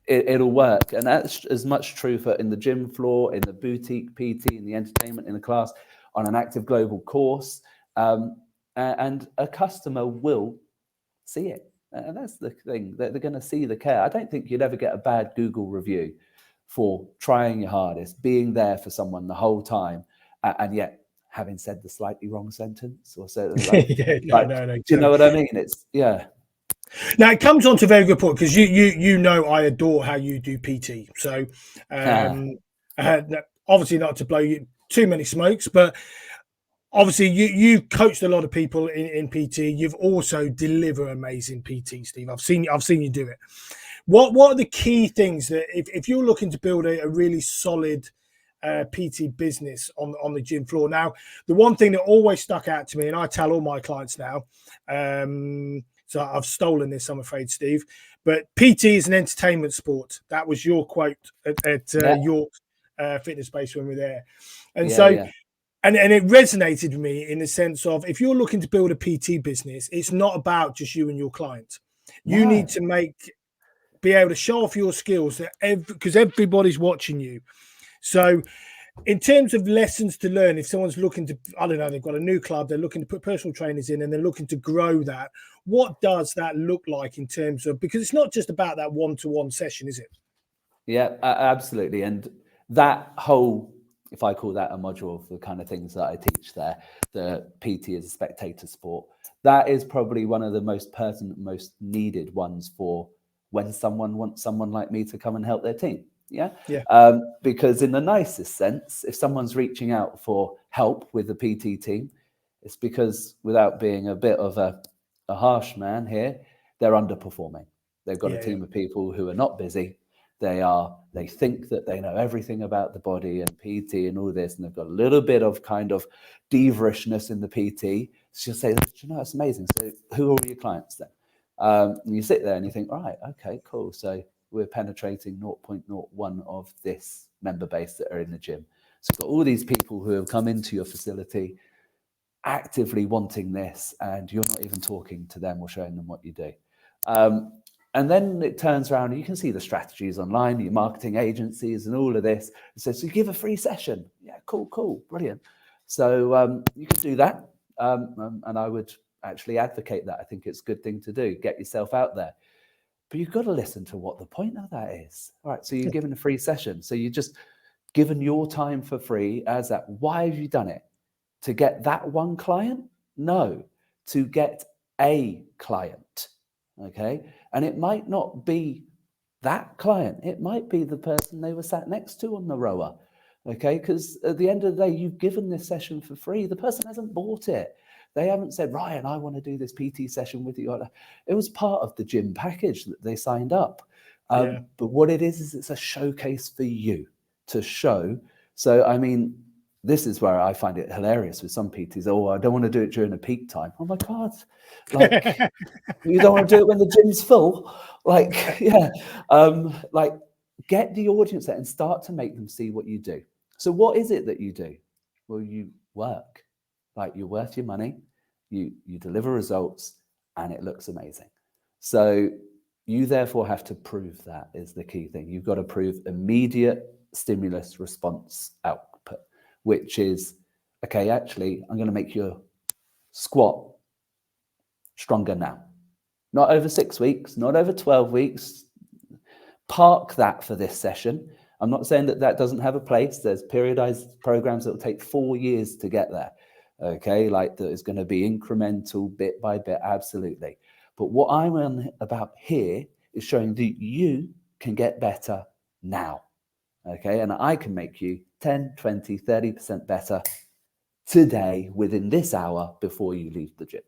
B: It'll work. And that's as much true for in the gym floor, in the boutique PT, in the entertainment, in the class, on an active global course. And a customer will see it. And that's the thing, that they're going to see the care. I don't think you'd ever get a bad Google review for trying your hardest, being there for someone the whole time, and yet having said the slightly wrong sentence or so. Like,
A: no.
B: Do you know what I mean? It's,
A: Now it comes on to a very good point, because you know I adore how you do PT. So obviously not to blow you too many smokes, but obviously you coached a lot of people in PT. You've also delivered amazing PT, Steve. I've seen you do it. What are the key things that if you're looking to build a really solid PT business on the gym floor? Now, the one thing that always stuck out to me, and I tell all my clients now, so I've stolen this, I'm afraid, Steve, but PT is an entertainment sport. That was your quote at York Fitness Base when we were there. And And it resonated with me in the sense of, if you're looking to build a PT business, it's not about just you and your client. You need to be able to show off your skills, because everybody's watching you. So in terms of lessons to learn, if someone's looking to, I don't know, they've got a new club, they're looking to put personal trainers in and they're looking to grow that, what does that look like in terms of, because it's not just about that one-to-one session, is it?
B: Yeah, absolutely. And that whole, if I call that a module of the kind of things that I teach there, the PT is a spectator sport. That is probably one of the most pertinent, most needed ones for when someone wants someone like me to come and help their team. Because in the nicest sense, if someone's reaching out for help with the PT team, it's because, without being a bit of a harsh man here, they're underperforming. They've got a team of people who are not busy. They think that they know everything about the body and PT and all this, and they've got a little bit of kind of divarishness in the PT. So you'll say, you know, it's amazing. So who are all your clients then? And you sit there and you think, right, okay, cool. So we're penetrating 0.01 of this member base that are in the gym. So you've got all these people who have come into your facility actively wanting this, and you're not even talking to them or showing them what you do. And then it turns around and you can see the strategies online, your marketing agencies and all of this. It says, so you give a free session. Yeah, cool, brilliant. So you can do that. And I would actually advocate that. I think it's a good thing to do. Get yourself out there. But you've got to listen to what the point of that is. All right, so you're given a free session. So you're just given your time for free as that. Why have you done it? To get that one client? No, to get a client. Okay, and it might not be that client. It might be the person they were sat next to on the rower. Okay, because at the end of the day, you've given this session for free. The person hasn't bought it. They haven't said, Ryan, I want to do this PT session with you. It was part of the gym package that they signed up. But what it is it's a showcase for you to show. So, I mean, this is where I find it hilarious with some PTs. Oh, I don't want to do it during a peak time. Oh my God. Like, you don't want to do it when the gym's full. Like, like, get the audience there and start to make them see what you do. So what is it that you do? Well, you work. Like, you're worth your money, you deliver results, and it looks amazing. So you therefore have to prove that is the key thing. You've got to prove immediate stimulus response output, which is, okay, actually, I'm going to make your squat stronger now. Not over 6 weeks, not over 12 weeks. Park that for this session. I'm not saying that that doesn't have a place. There's periodized programs that will take 4 years to get there. Okay, like that is going to be incremental, bit by bit, absolutely. But what I'm on about here is showing that you can get better now. Okay, and I can make you 10, 20, 30% better today within this hour before you leave the gym.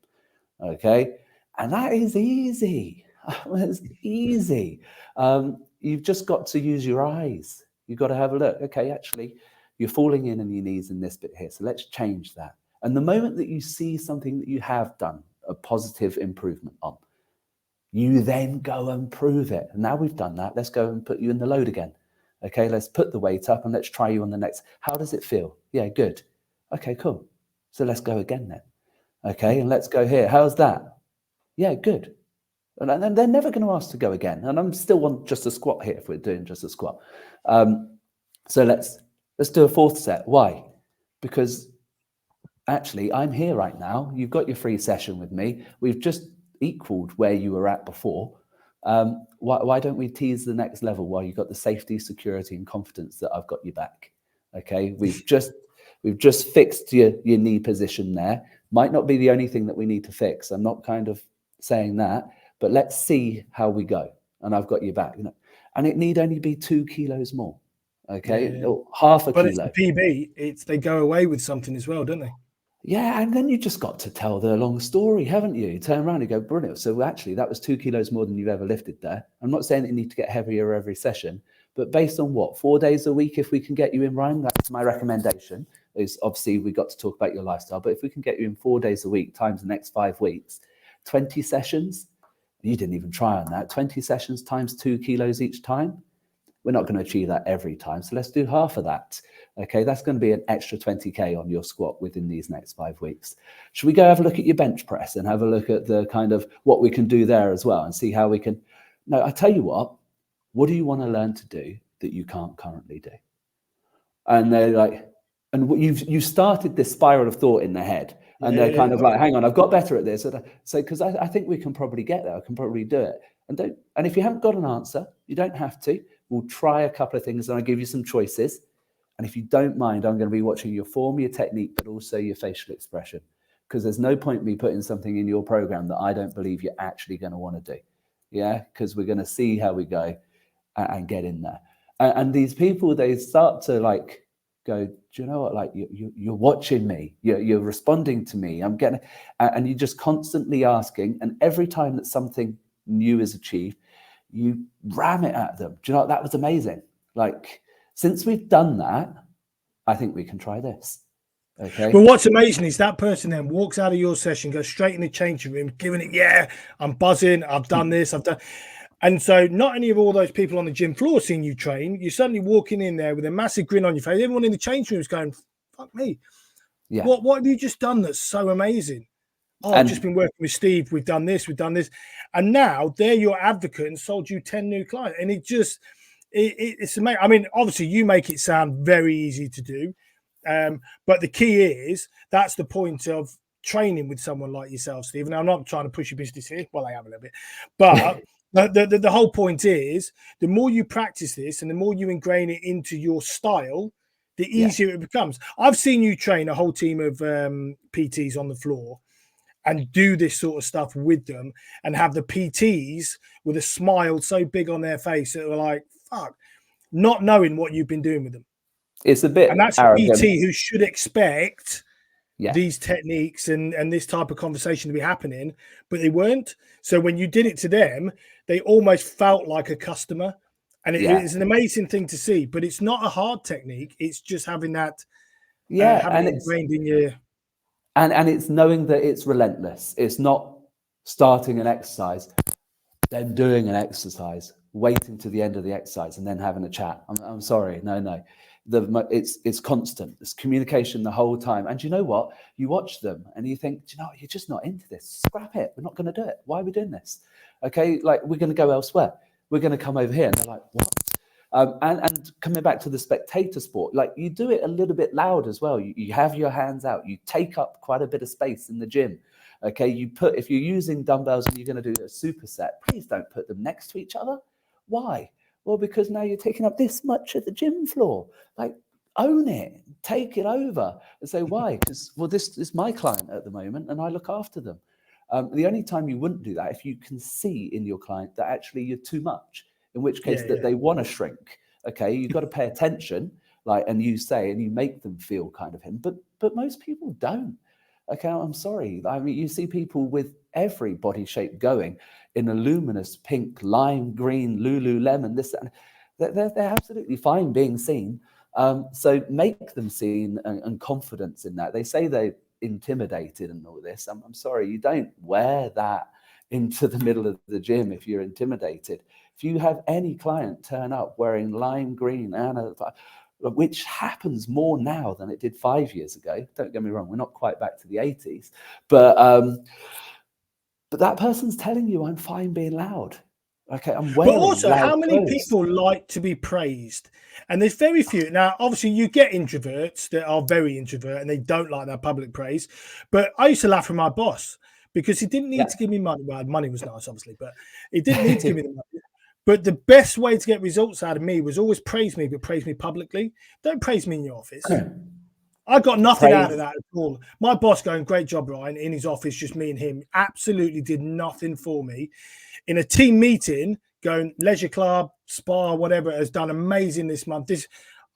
B: Okay, and that is easy. It's easy. You've just got to use your eyes. You've got to have a look. Okay, actually, you're falling in on your knees in this bit here. So let's change that. And the moment that you see something that you have done a positive improvement on, you then go and prove it. And now we've done that. Let's go and put you in the load again. Okay, let's put the weight up and let's try you on the next. How does it feel? Yeah, good. Okay, cool. So let's go again then. Okay, and let's go here. How's that? Yeah, good. And then they're never going to ask to go again. And I'm still on just a squat here if we're doing just a squat. So let's do a fourth set. Why? Because actually, I'm here right now. You've got your free session with me. We've just equaled where you were at before. Why don't we tease the next level while you've got the safety, security, and confidence that I've got you back? Okay, we've just fixed your knee position there. Might not be the only thing that we need to fix. I'm not kind of saying that, but let's see how we go. And I've got you back. You know, and it need only be 2 kilos more. Okay,
A: Yeah.
B: or half a
A: but
B: kilo.
A: It's the PB. They go away with something as well, don't they?
B: Yeah, and then you just got to tell the long story, haven't you? You turn around and go, brilliant. So actually, that was 2 kilos more than you've ever lifted there. I'm not saying that you need to get heavier every session, but based on what? 4 days a week, if we can get you in Ryan, that's my recommendation. Is obviously we got to talk about your lifestyle, but if we can get you in 4 days a week times the next 5 weeks, 20 sessions, you didn't even try on that, 20 sessions times 2 kilos each time. We're not going to achieve that every time. So let's do half of that. Okay, that's going to be an extra 20K on your squat within these next 5 weeks. Should we go have a look at your bench press and have a look at the kind of what we can do there as well and see how we can? No, I tell you what do you want to learn to do that you can't currently do? And they're like, and you've started this spiral of thought in their head. And they're kind of like, hang on, I've got better at this. So, because I think we can probably get there. I can probably do it. And if you haven't got an answer, you don't have to. We'll try a couple of things and I'll give you some choices. And if you don't mind, I'm going to be watching your form, your technique, but also your facial expression. Because there's no point me putting something in your program that I don't believe you're actually going to want to do. Yeah, because we're going to see how we go and get in there. And these people, they start to like go, do you know what? Like you're watching me, you're responding to me. I'm getting, and you're just constantly asking. And every time that something new is achieved, you ram it at them. Do you know what? That was amazing. Like, since we've done that, I think we can try this. Okay.
A: But what's amazing is that person then walks out of your session, goes straight in the changing room, giving it, yeah, I'm buzzing, I've done this, I've done. And so not only have all those people on the gym floor seen you train, you're suddenly walking in there with a massive grin on your face. Everyone in the changing room is going, fuck me. Yeah. What have you just done that's so amazing? Oh, I've just been working with Steve. We've done this, we've done this. And now they're your advocate and sold you 10 new clients. And it's amazing. I mean, obviously you make it sound very easy to do. But the key is that's the point of training with someone like yourself, Steve. And I'm not trying to push your business here. Well, I am a little bit. But the whole point is the more you practice this and the more you ingrain it into your style, the easier it becomes. I've seen you train a whole team of PTs on the floor and do this sort of stuff with them and have the PTs with a smile so big on their face that they're like, fuck, not knowing what you've been doing with them.
B: It's a bit
A: and that's
B: arrogant.
A: A PT who should expect these techniques and this type of conversation to be happening, but they weren't. So when you did it to them, they almost felt like a customer. And it's an amazing thing to see, but it's not a hard technique. It's just having that, having it ingrained in your...
B: And it's knowing that it's relentless. It's not starting an exercise, then doing an exercise, waiting to the end of the exercise and then having a chat. I'm sorry, no. It's constant. It's communication the whole time. And you know what? You watch them and you think, do you know what? You're just not into this. Scrap it. We're not going to do it. Why are we doing this? Okay, like we're going to go elsewhere. We're going to come over here. And they're like, what? And coming back to the spectator sport, like you do it a little bit loud as well. You have your hands out. You take up quite a bit of space in the gym. Okay, if you're using dumbbells and you're going to do a superset, please don't put them next to each other. Why? Well, because now you're taking up this much of the gym floor. Like, own it, take it over, and say why? Because this is my client at the moment, and I look after them. The only time you wouldn't do that if you can see in your client that actually you're too much. In which case they want to shrink. Okay, you've got to pay attention, and you make them feel kind of him. But most people don't. Okay, I'm sorry. I mean, you see people with every body shape going in a luminous pink, lime green, Lululemon, this, and they're absolutely fine being seen. So make them seen and confidence in that. They say they're intimidated and all this. I'm sorry, you don't wear that into the middle of the gym if you're intimidated. If you have any client turn up wearing lime green, which happens more now than it did 5 years ago. Don't get me wrong, we're not quite back to the 80s, but that person's telling you I'm fine being loud. Okay, I'm wearing.
A: But also, how many
B: clothes.
A: people like to be praised? And there's very few. Now, obviously, you get introverts that are very introvert and they don't like that public praise. But I used to laugh at my boss because he didn't need to give me money. Well, money was nice, obviously, but he didn't need to give me the money. But the best way to get results out of me was always praise me, but praise me publicly. Don't praise me in your office. I got nothing out of that at all. My boss going, great job, Ryan, in his office, just me and him, absolutely did nothing for me. In a team meeting, going, leisure club, spa, whatever, has done amazing this month.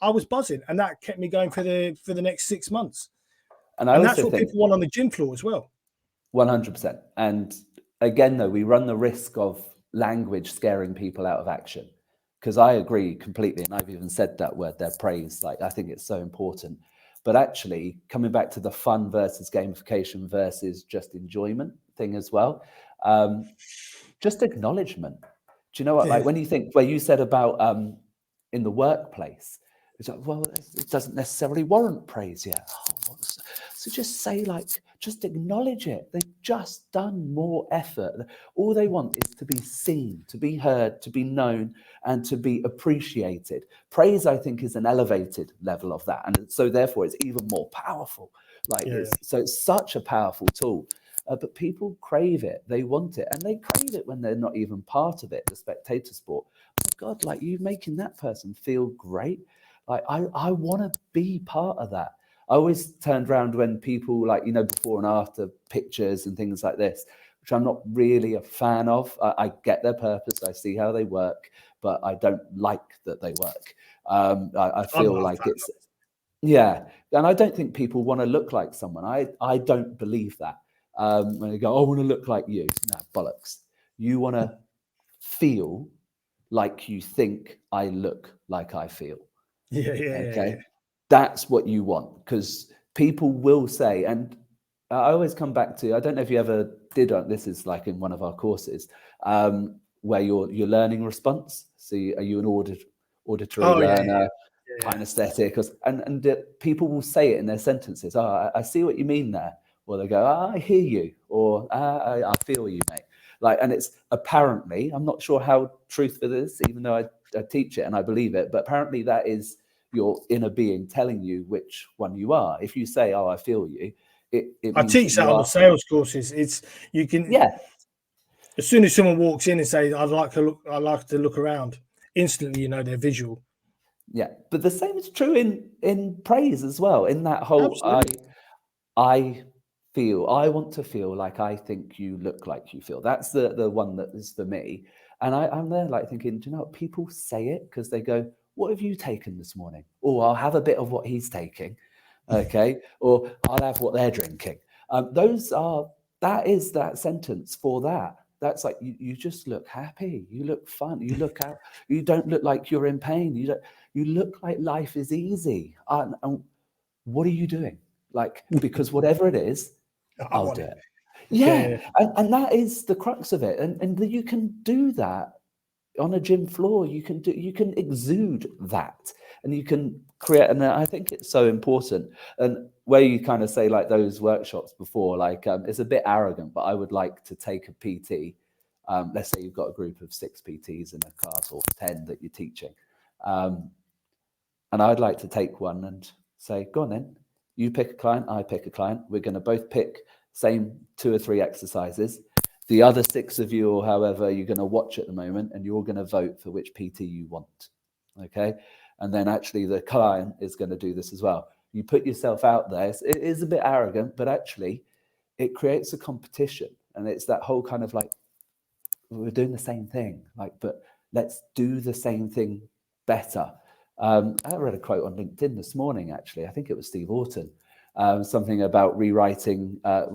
A: I was buzzing, and that kept me going for the next 6 months. And that's what people want on the gym floor as well.
B: 100%. And again, though, we run the risk of language scaring people out of action, because I agree completely, and I've even said that word there, praise. Like, I think it's so important. But actually, coming back to the fun versus gamification versus just enjoyment thing as well, just acknowledgement. Do you know what? Like when you think, where you said about in the workplace, it's like, well, it doesn't necessarily warrant praise yet. So just say, like, just acknowledge it. They've just done more effort. All they want is to be seen, to be heard, to be known, and to be appreciated. Praise, I think, is an elevated level of that. And so therefore it's even more powerful. So it's such a powerful tool. But people crave it. They want it. And they crave it when they're not even part of it, the spectator sport. Oh God, like, you making that person feel great. Like, I want to be part of that. I always turned around when people, like, before and after pictures and things like this, which I'm not really a fan of. I get their purpose. I see how they work, but I don't like that they work. I feel like it's, and I don't think people want to look like someone. I don't believe that. When they go, I want to look like you. No, bollocks. You want to feel like you think I look like I feel. Okay. That's what you want, because people will say, and I always come back to, I don't know if you ever did, this is like in one of our courses, where your learning response. So are you an auditory learner, kinesthetic, and people will say it in their sentences. Oh, I see what you mean there. Or they go, I hear you, or I feel you, mate. Like, and it's apparently, I'm not sure how truthful it is, even though I teach it and I believe it, but apparently that is your inner being telling you which one you are. If you say, oh, I feel you, it
A: I teach that on the sales courses. You can, as soon as someone walks in and says, I'd like to look around, instantly they're visual.
B: Yeah, but the same is true in praise as well. In that whole, I want to feel like I think you look like you feel. That's the one that is for me. And I'm there like thinking, do you know what? People say it because they go, what have you taken this morning? Or I'll have a bit of what he's taking. Okay. Or I'll have what they're drinking. That is that sentence for that. That's like, you just look happy. You look fun. You look out. You don't look like you're in pain. You look like life is easy. And what are you doing? Like, because whatever it is, I'll do it. Yeah. And that is the crux of it. And you can do that on a gym floor, you can exude that, and you can create. And I think it's so important. And where you kind of say like those workshops before, like it's a bit arrogant, but I would like to take a PT. Let's say you've got a group of 6 PTs in a class or 10 that you're teaching. And I'd like to take one and say, go on then, you pick a client, I pick a client. We're going to both pick same 2 or 3 exercises. The other 6 of you, or however you're going to watch at the moment, and you're going to vote for which PT you want. Okay. And then actually the client is going to do this as well. You put yourself out there. It is a bit arrogant, but actually it creates a competition. And it's that whole kind of like, we're doing the same thing, like, but let's do the same thing better. I read a quote on LinkedIn this morning, actually. I think it was Steve Orton, something about rewriting, what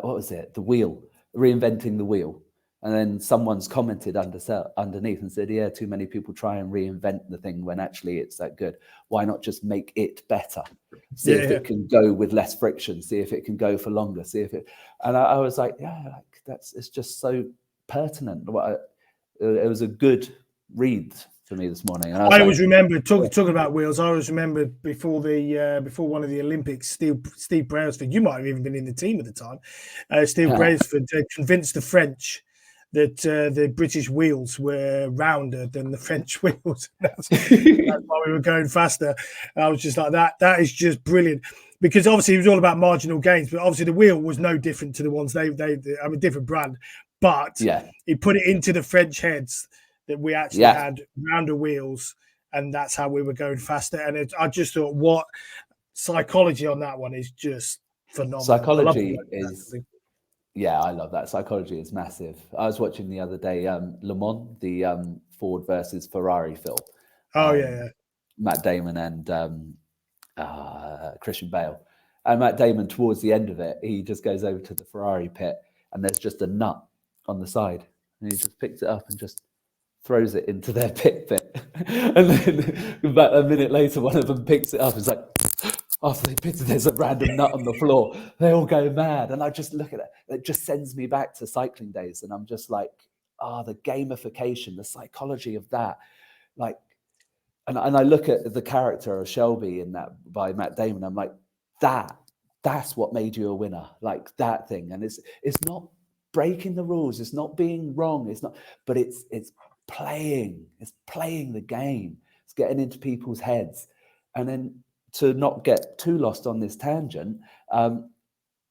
B: was it? The wheel, reinventing the wheel. And then someone's commented underneath and said, yeah, too many people try and reinvent the thing when actually it's that good. Why not just make it better? See if it can go with less friction. See if it can go for longer. See if it. And I was like, yeah, like it's just so pertinent. It was a good read for me this morning. And
A: I always remember talking about wheels. I always remember before one of the Olympics, Steve Brailsford. You might have even been in the team at the time. Steve Brailsford convinced the French that the British wheels were rounder than the French wheels. That's why we were going faster. And I was just like, that is just brilliant. Because obviously it was all about marginal gains, but obviously the wheel was no different to the ones I mean, different brand. But he put it into the French heads that we actually had rounder wheels, and that's how we were going faster. And I just thought, what psychology on that one is just phenomenal.
B: Psychology is... Yeah, I love that. Psychology is massive. I was watching the other day, Le Mans, the Ford versus Ferrari film. Matt Damon and Christian Bale. And Matt Damon, towards the end of it, he just goes over to the Ferrari pit, and there's just a nut on the side. And he just picks it up and just throws it into their pit. And then about a minute later, one of them picks it up and is like, after they pitted, there's a random nut on the floor. They all go mad. And I just look at it. It just sends me back to cycling days. And I'm just like, the gamification, the psychology of that. Like, and I look at the character of Shelby in that by Matt Damon. I'm like, that's what made you a winner. Like that thing. And it's not breaking the rules. It's not being wrong. It's not, but it's playing. It's playing the game. It's getting into people's heads. And then to not get too lost on this tangent,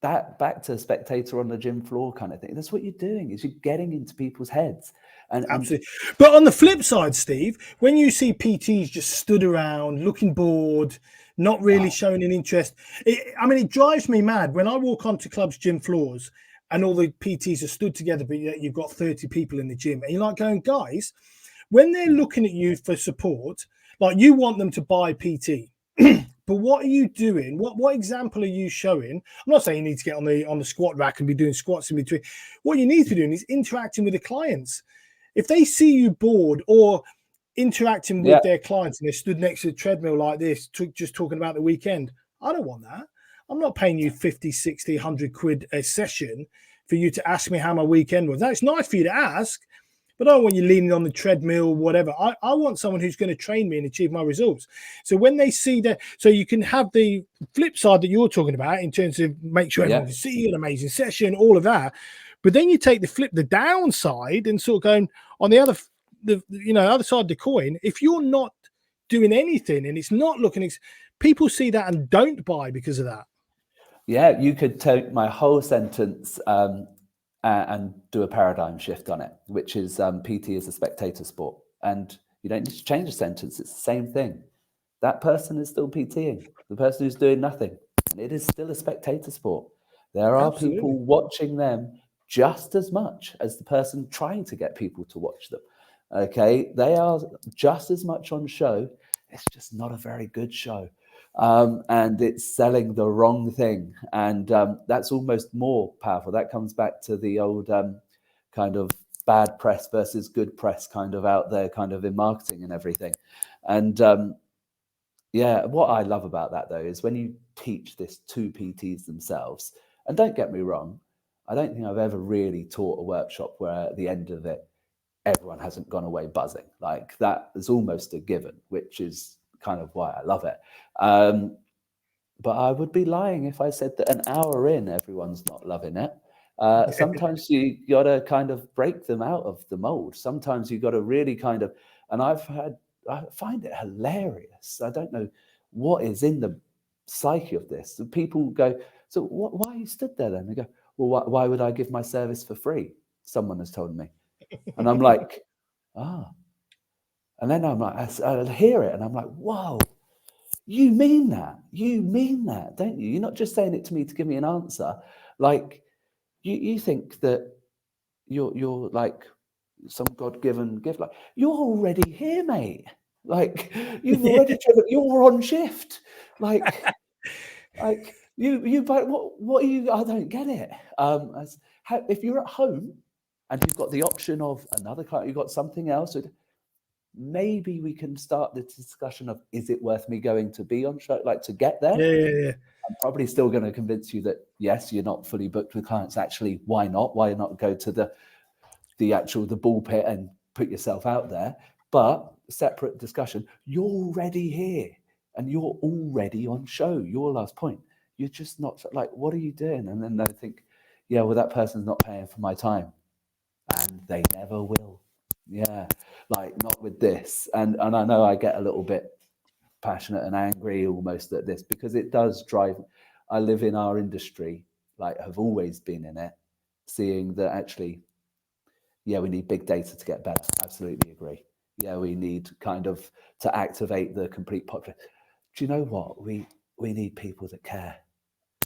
B: that back to spectator on the gym floor kind of thing. That's what you're doing, is you're getting into people's heads. And
A: absolutely. But on the flip side, Steve, when you see PTs just stood around looking bored, not really showing an interest, it drives me mad when I walk onto clubs' gym floors and all the PTs are stood together, but yet you've got 30 people in the gym. And you're like going, guys, when they're looking at you for support, like you want them to buy PT. But what are you doing? What example are you showing? I'm not saying you need to get on the squat rack and be doing squats in between. What you need to be doing is interacting with the clients. If they see you bored or interacting with their clients and they stood next to the treadmill like this, just talking about the weekend, I don't want that. I'm not paying you 50, 60, 100 quid a session for you to ask me how my weekend was. Now, it's nice for you to ask, but I don't want you leaning on the treadmill, whatever. I want someone who's going to train me and achieve my results. So when they see that, so you can have the flip side that you're talking about in terms of make sure everyone can see an amazing session, all of that. But then you take the downside and sort of going on the other side of the coin. If you're not doing anything and it's not looking, people see that and don't buy because of that.
B: Yeah, you could take my whole sentence and do a paradigm shift on it, which is PT is a spectator sport. And you don't need to change the sentence. It's the same thing. That person is still PTing. The person who's doing nothing. And it is still a spectator sport. There are people watching them just as much as the person trying to get people to watch them. Okay, they are just as much on show. It's just not a very good show. And it's selling the wrong thing. And that's almost more powerful. That comes back to the old kind of bad press versus good press kind of out there, kind of in marketing and everything. And what I love about that, though, is when you teach this to PTs themselves, and don't get me wrong, I don't think I've ever really taught a workshop where at the end of it, everyone hasn't gone away buzzing. Like that is almost a given, which is kind of why I love it. But I would be lying if I said that an hour in, everyone's not loving it. Sometimes you got to kind of break them out of the mold. Sometimes you got to really kind of, and I find it hilarious. I don't know what is in the psyche of this. People go, so why are you stood there then? They go, well, why would I give my service for free? Someone has told me. And I'm like, and then I'm like, I hear it and I'm like, whoa, you mean that? You mean that, don't you? You're not just saying it to me to give me an answer. Like you think that you're like some God-given gift. Like you're already here, mate. Like you've already driven, you're on shift. Like you but what are you? I don't get it. If you're at home and you've got the option of another client, you've got something else, maybe we can start the discussion of, is it worth me going to be on show, like to get there?
A: Yeah.
B: I'm probably still going to convince you that, yes, you're not fully booked with clients. Actually, why not? Why not go to the ball pit and put yourself out there? But separate discussion, you're already here and you're already on show. Your last point, you're just not like, what are you doing? And then they think, yeah, well, that person's not paying for my time. And they never will. Yeah, like not with this. And I know I get a little bit passionate and angry almost at this because it does drive. I live in our industry, like have always been in it, seeing that actually, yeah, we need big data to get better. Absolutely agree. Yeah, we need kind of to activate the complete population. Do you know what? We need people that care.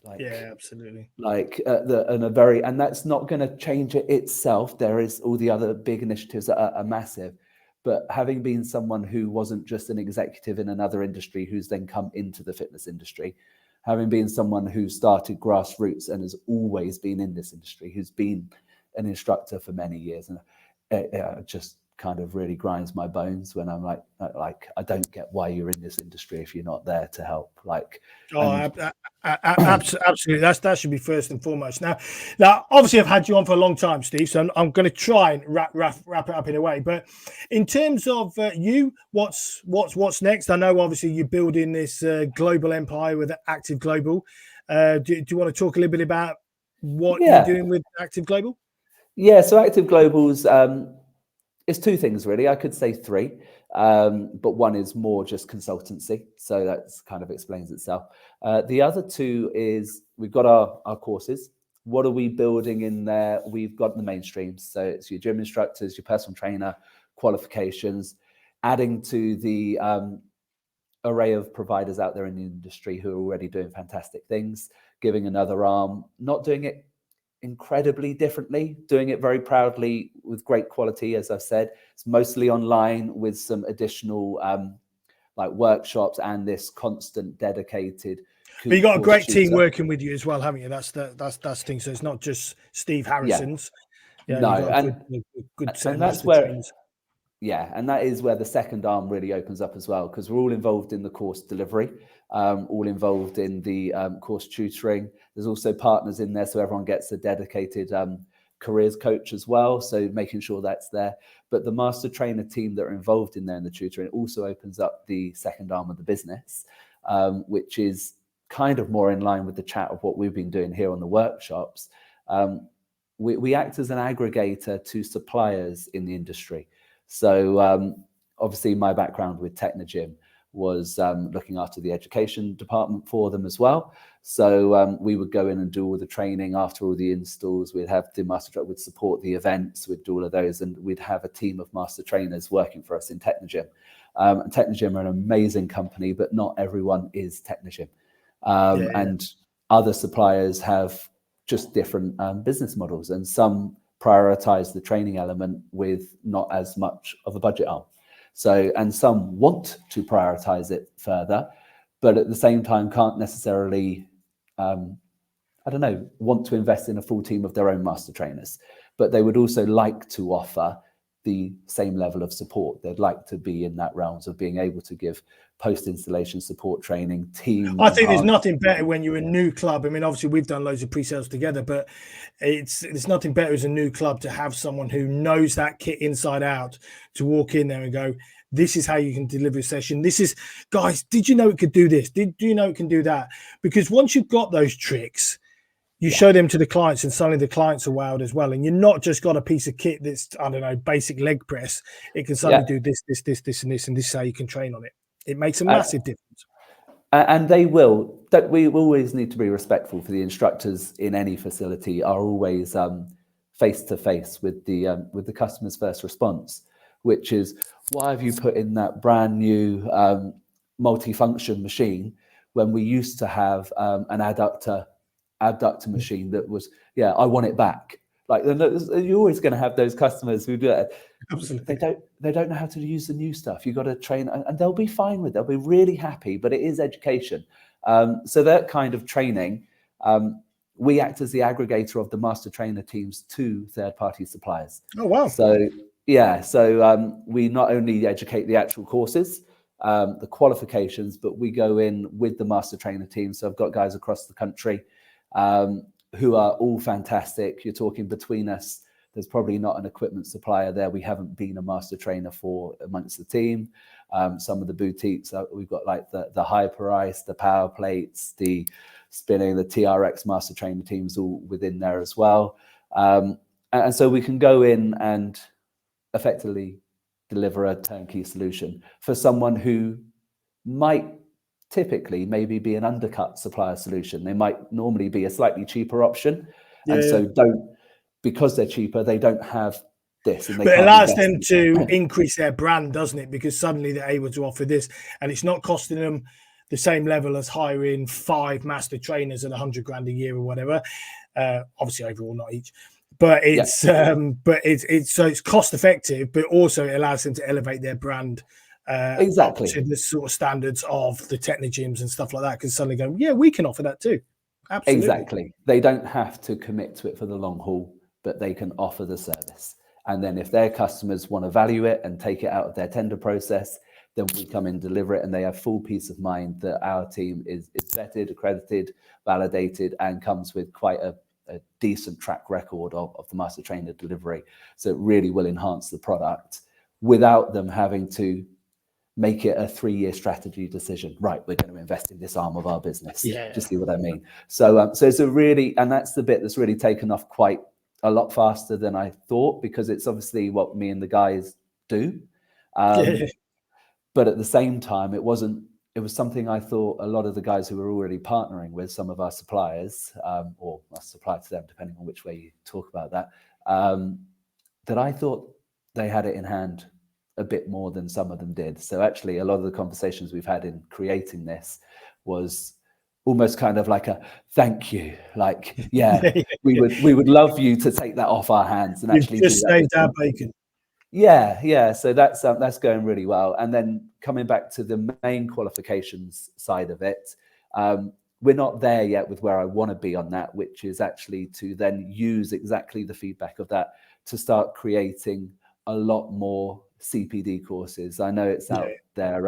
B: Like,
A: yeah, absolutely.
B: Like and that's not going to change it itself. There is all the other big initiatives that are massive, but having been someone who wasn't just an executive in another industry who's then come into the fitness industry, having been someone who started grassroots and has always been in this industry, who's been an instructor for many years, and it just kind of really grinds my bones when I'm like I don't get why you're in this industry if you're not there to help. Like,
A: absolutely. That should be first and foremost. Now, obviously, I've had you on for a long time, Steve. So I'm going to try and wrap it up in a way. But in terms of you, what's next? I know obviously you're building this global empire with Active Global. Do you want to talk a little bit about what you're doing with Active Global?
B: Yeah. So Active Global's it's two things really. I could say three, but one is more just consultancy. So that kind of explains itself. The other two is we've got our courses. What are we building in there? We've got the mainstream. So it's your gym instructors, your personal trainer, qualifications, adding to the array of providers out there in the industry who are already doing fantastic things, giving another arm, not doing it incredibly differently, doing it very proudly with great quality. As I've said, it's mostly online with some additional like workshops and this constant dedicated.
A: But you got a great team working with you as well, haven't you? That's the thing. So it's not just Steve Harrison's.
B: Yeah, no,
A: good
B: and that's where. Yeah, and that is where the second arm really opens up as well, because we're all involved in the course delivery, all involved in the course tutoring. There's also partners in there, so everyone gets a dedicated careers coach as well, so making sure that's there. But the master trainer team that are involved in there in the tutoring also opens up the second arm of the business, which is kind of more in line with the chat of what we've been doing here on the workshops. We act as an aggregator to suppliers in the industry. So obviously my background with Technogym was looking after the education department for them as well. So we would go in and do all the training after all the installs. We'd have the master trainer would support the events, we'd do all of those, and we'd have a team of master trainers working for us in Technogym. And Technogym are an amazing company, but not everyone is Technogym. And other suppliers have just different business models, and some prioritize the training element with not as much of a budget arm. So, and some want to prioritize it further, but at the same time can't necessarily, want to invest in a full team of their own master trainers, but they would also like to offer the same level of support. They'd like to be in that realms of being able to give post-installation support training, team.
A: I think there's nothing better when you're a new club. I mean, obviously we've done loads of pre-sales together, but it's nothing better as a new club to have someone who knows that kit inside out to walk in there and go, this is how you can deliver a session. This is, guys, did you know it could do this? Do you know it can do that? Because once you've got those tricks, you show them to the clients and suddenly the clients are wowed as well. And you're not just got a piece of kit that's, I don't know, basic leg press. It can suddenly do this, and this, and this is how you can train on it. It makes a massive difference.
B: And they will. We always need to be respectful for the instructors in any facility are always face to face with the customer's first response, which is, why have you put in that brand new multifunction machine when we used to have an abductor machine that was, I want it back. Like, you're always going to have those customers who do it.
A: Absolutely.
B: They don't know how to use the new stuff. You've got to train, and they'll be fine with it. They'll be really happy, but it is education. So that kind of training, we act as the aggregator of the master trainer teams to third-party suppliers.
A: Oh, wow.
B: So we not only educate the actual courses, the qualifications, but we go in with the master trainer team. So I've got guys across the country who are all fantastic. You're talking between us, there's probably not an equipment supplier there we haven't been a master trainer for amongst the team. Some of the boutiques, we've got like the Hyper Ice, the Power Plates, the spinning, the TRX master trainer teams all within there as well. And so we can go in and effectively deliver a turnkey solution for someone who might typically maybe be an undercut supplier solution. They might normally be a slightly cheaper option. And so because they're cheaper, they don't have this. And
A: but it allows them to increase their brand, doesn't it? Because suddenly they're able to offer this, and it's not costing them the same level as hiring 5 master trainers at 100 grand a year or whatever. Obviously overall, not each. But it's so it's cost effective, but also it allows them to elevate their brand
B: exactly
A: to the sort of standards of the Technogyms and stuff like that. Because suddenly going, we can offer that too. Absolutely.
B: Exactly. They don't have to commit to it for the long haul, but they can offer the service. And then if their customers want to value it and take it out of their tender process, then we come in, deliver it, and they have full peace of mind that our team is vetted, accredited, validated, and comes with quite a decent track record of the master trainer delivery. So it really will enhance the product without them having to make it a 3-year strategy decision. Right, we're going to invest in this arm of our business. Do you see what I mean? So it's a really, and that's the bit that's really taken off quite a lot faster than I thought, because it's obviously what me and the guys do. But at the same time, it was something I thought a lot of the guys who were already partnering with some of our suppliers, or our supply to them, depending on which way you talk about that, that I thought they had it in hand a bit more than some of them did. So actually, a lot of the conversations we've had in creating this was almost kind of like a thank you, like, we would love you to take that off our hands and actually
A: just saved our bacon.
B: So that's going really well. And then coming back to the main qualifications side of it, we're not there yet with where I want to be on that, which is actually to then use exactly the feedback of that to start creating a lot more CPD courses. I know it's out there,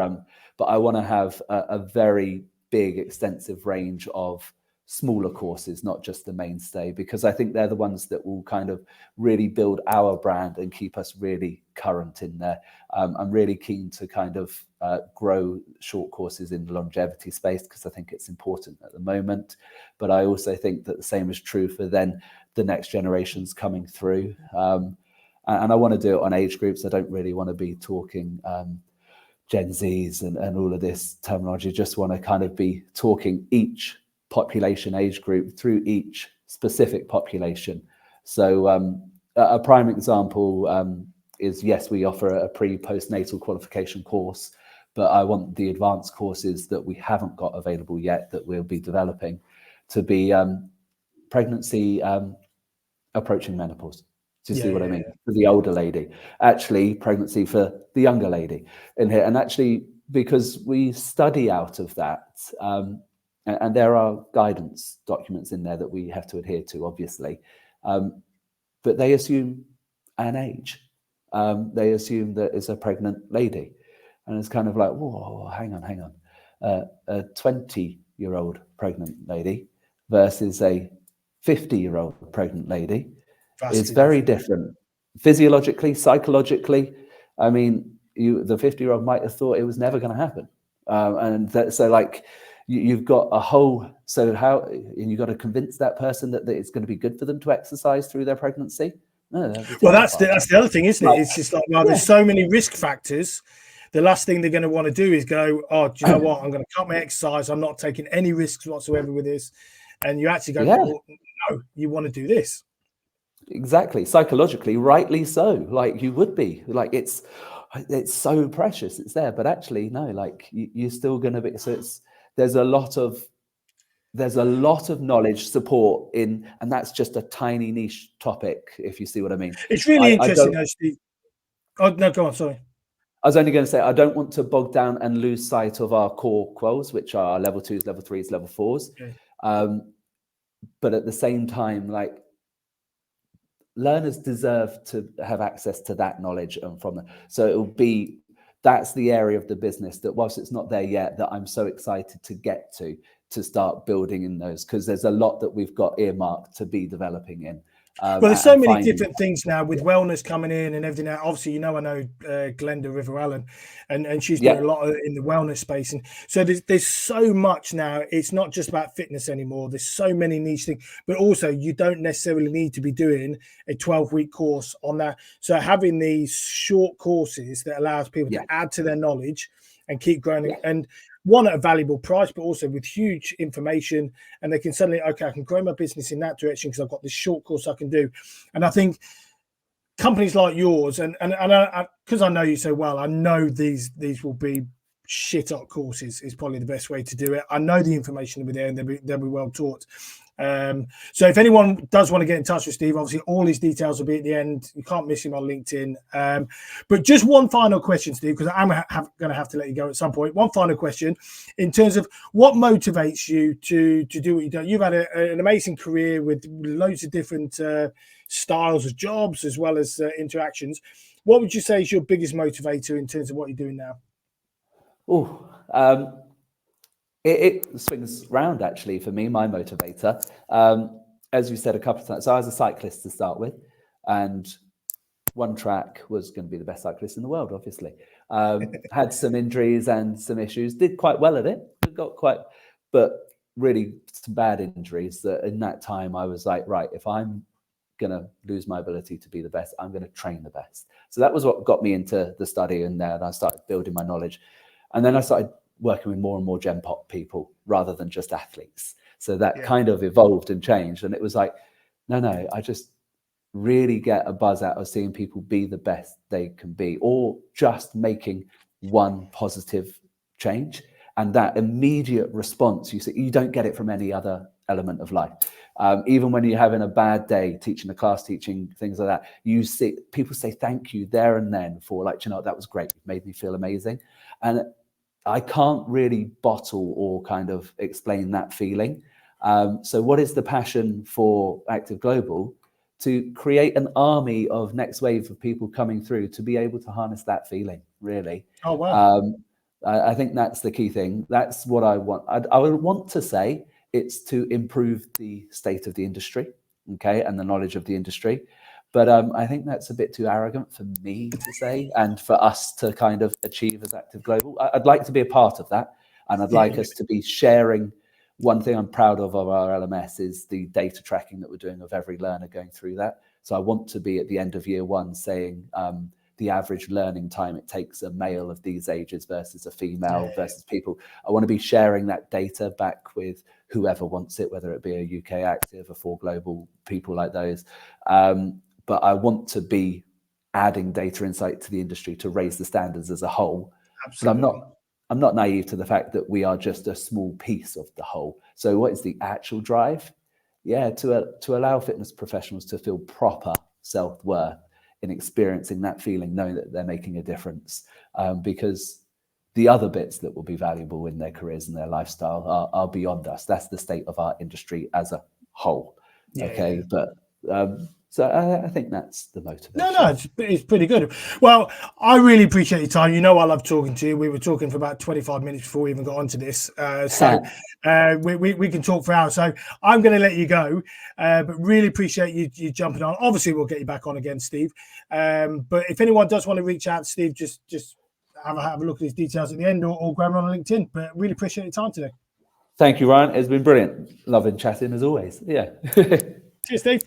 B: but I want to have a very big, extensive range of smaller courses, not just the mainstay, because I think they're the ones that will kind of really build our brand and keep us really current in there. I'm really keen to kind of grow short courses in the longevity space, because I think it's important at the moment. But I also think that the same is true for then the next generations coming through. And I want to do it on age groups. I don't really want to be talking Gen Zs and all of this terminology. Just want to kind of be talking each population age group through each specific population. So a prime example is, yes, we offer a pre-postnatal qualification course, but I want the advanced courses that we haven't got available yet, that we'll be developing, to be pregnancy approaching menopause. Do you see what I mean? For the older lady, actually pregnancy for the younger lady in here. And actually, because we study out of that, and there are guidance documents in there that we have to adhere to, obviously, but they assume an age. They assume that it's a pregnant lady. And it's kind of like, whoa, hang on. A 20-year-old pregnant lady versus a 50-year-old pregnant lady is very different. Physiologically, psychologically. I mean, the 50-year-old might have thought it was never going to happen. So like you've got a whole, and you've got to convince that person that it's going to be good for them to exercise through their pregnancy. No,
A: well, that's the other thing, isn't it? It's just like, well, there's so many risk factors. The last thing they're going to want to do is go, oh, do you know what? I'm going to cut my exercise. I'm not taking any risks whatsoever with this. And you actually go, well, no, you want to do this.
B: Exactly. Psychologically, rightly so. Like you would be like, it's so precious. It's there, but actually, no, like you're still going to be. So there's a lot of knowledge support in, and that's just a tiny niche topic, if you see what I mean.
A: It's really interesting, though, Steve. Oh, no, go on, sorry.
B: I was only going to say, I don't want to bog down and lose sight of our core quals, which are level 2s, level 3s, level 4s. Okay. But at the same time, like learners deserve to have access to that knowledge and from them. So that's the area of the business that, whilst it's not there yet, that I'm so excited to get to start building in those, because there's a lot that we've got earmarked to be developing in.
A: Well, there's so many different things now with wellness coming in and everything. Obviously, I know Glenda River-Allen, and she's doing a lot in the wellness space. And so there's so much now. It's not just about fitness anymore. There's so many niche things, but also you don't necessarily need to be doing a 12-week course on that. So having these short courses that allows people to add to their knowledge and keep growing, and one at a valuable price, but also with huge information, and they can suddenly, okay, I can grow my business in that direction because I've got this short course I can do. And I think companies like yours, and because I know you so well, I know these will be shit up courses is probably the best way to do it. I know the information will be there and they'll be well taught. So if anyone does want to get in touch with Steve, obviously all his details will be at the end. You can't miss him on LinkedIn. But just one final question, Steve, because I'm going to have to let you go at some point. One final question in terms of what motivates you to do what you do. You've had an amazing career with loads of different styles of jobs as well as interactions. What would you say is your biggest motivator in terms of what you're doing now?
B: It swings round, actually, for me, my motivator. As you said a couple of times, so I was a cyclist to start with, and one track was going to be the best cyclist in the world, obviously. Had some injuries and some issues, did quite well at it, but really some bad injuries that in that time I was like, right, if I'm going to lose my ability to be the best, I'm going to train the best. So that was what got me into the study, and then I started building my knowledge. And then I started working with more and more Gen Pop people rather than just athletes. So that kind of evolved and changed. And it was like, no, I just really get a buzz out of seeing people be the best they can be, or just making one positive change. And that immediate response, you don't get it from any other element of life. Even when you're having a bad day, teaching a class, teaching things like that, you see people say thank you there and then for like, that was great. It made me feel amazing. And I can't really bottle or kind of explain that feeling. So what is the passion for Active Global? To create an army of next wave of people coming through to be able to harness that feeling, really.
A: Oh, wow.
B: I think that's the key thing. That's what I want. I would want to say it's to improve the state of the industry, okay, and the knowledge of the industry. But I think that's a bit too arrogant for me to say, and for us to kind of achieve as Active Global. I'd like to be a part of that, and I'd like us to be sharing. One thing I'm proud of our LMS is the data tracking that we're doing of every learner going through that. So I want to be at the end of year one saying the average learning time it takes a male of these ages versus a female versus people. I want to be sharing that data back with whoever wants it, whether it be a UK Active, a 4 Global, people like those. But I want to be adding data insight to the industry to raise the standards as a whole.
A: Absolutely.
B: But I'm not naive to the fact that we are just a small piece of the whole. So what is the actual drive? To allow fitness professionals to feel proper self-worth in experiencing that feeling, knowing that they're making a difference. Because the other bits that will be valuable in their careers and their lifestyle are beyond us. That's the state of our industry as a whole. But So I think that's the motivation.
A: No, it's pretty good. Well, I really appreciate your time. You know, I love talking to you. We were talking for about 25 minutes before we even got onto this. We can talk for hours. So I'm going to let you go, but really appreciate you jumping on. Obviously, we'll get you back on again, Steve. But if anyone does want to reach out to Steve, just have a look at his details at the end or grab him on LinkedIn. But really appreciate your time today.
B: Thank you, Ryan. It's been brilliant. Loving chatting as always. Yeah.
A: Cheers, Steve.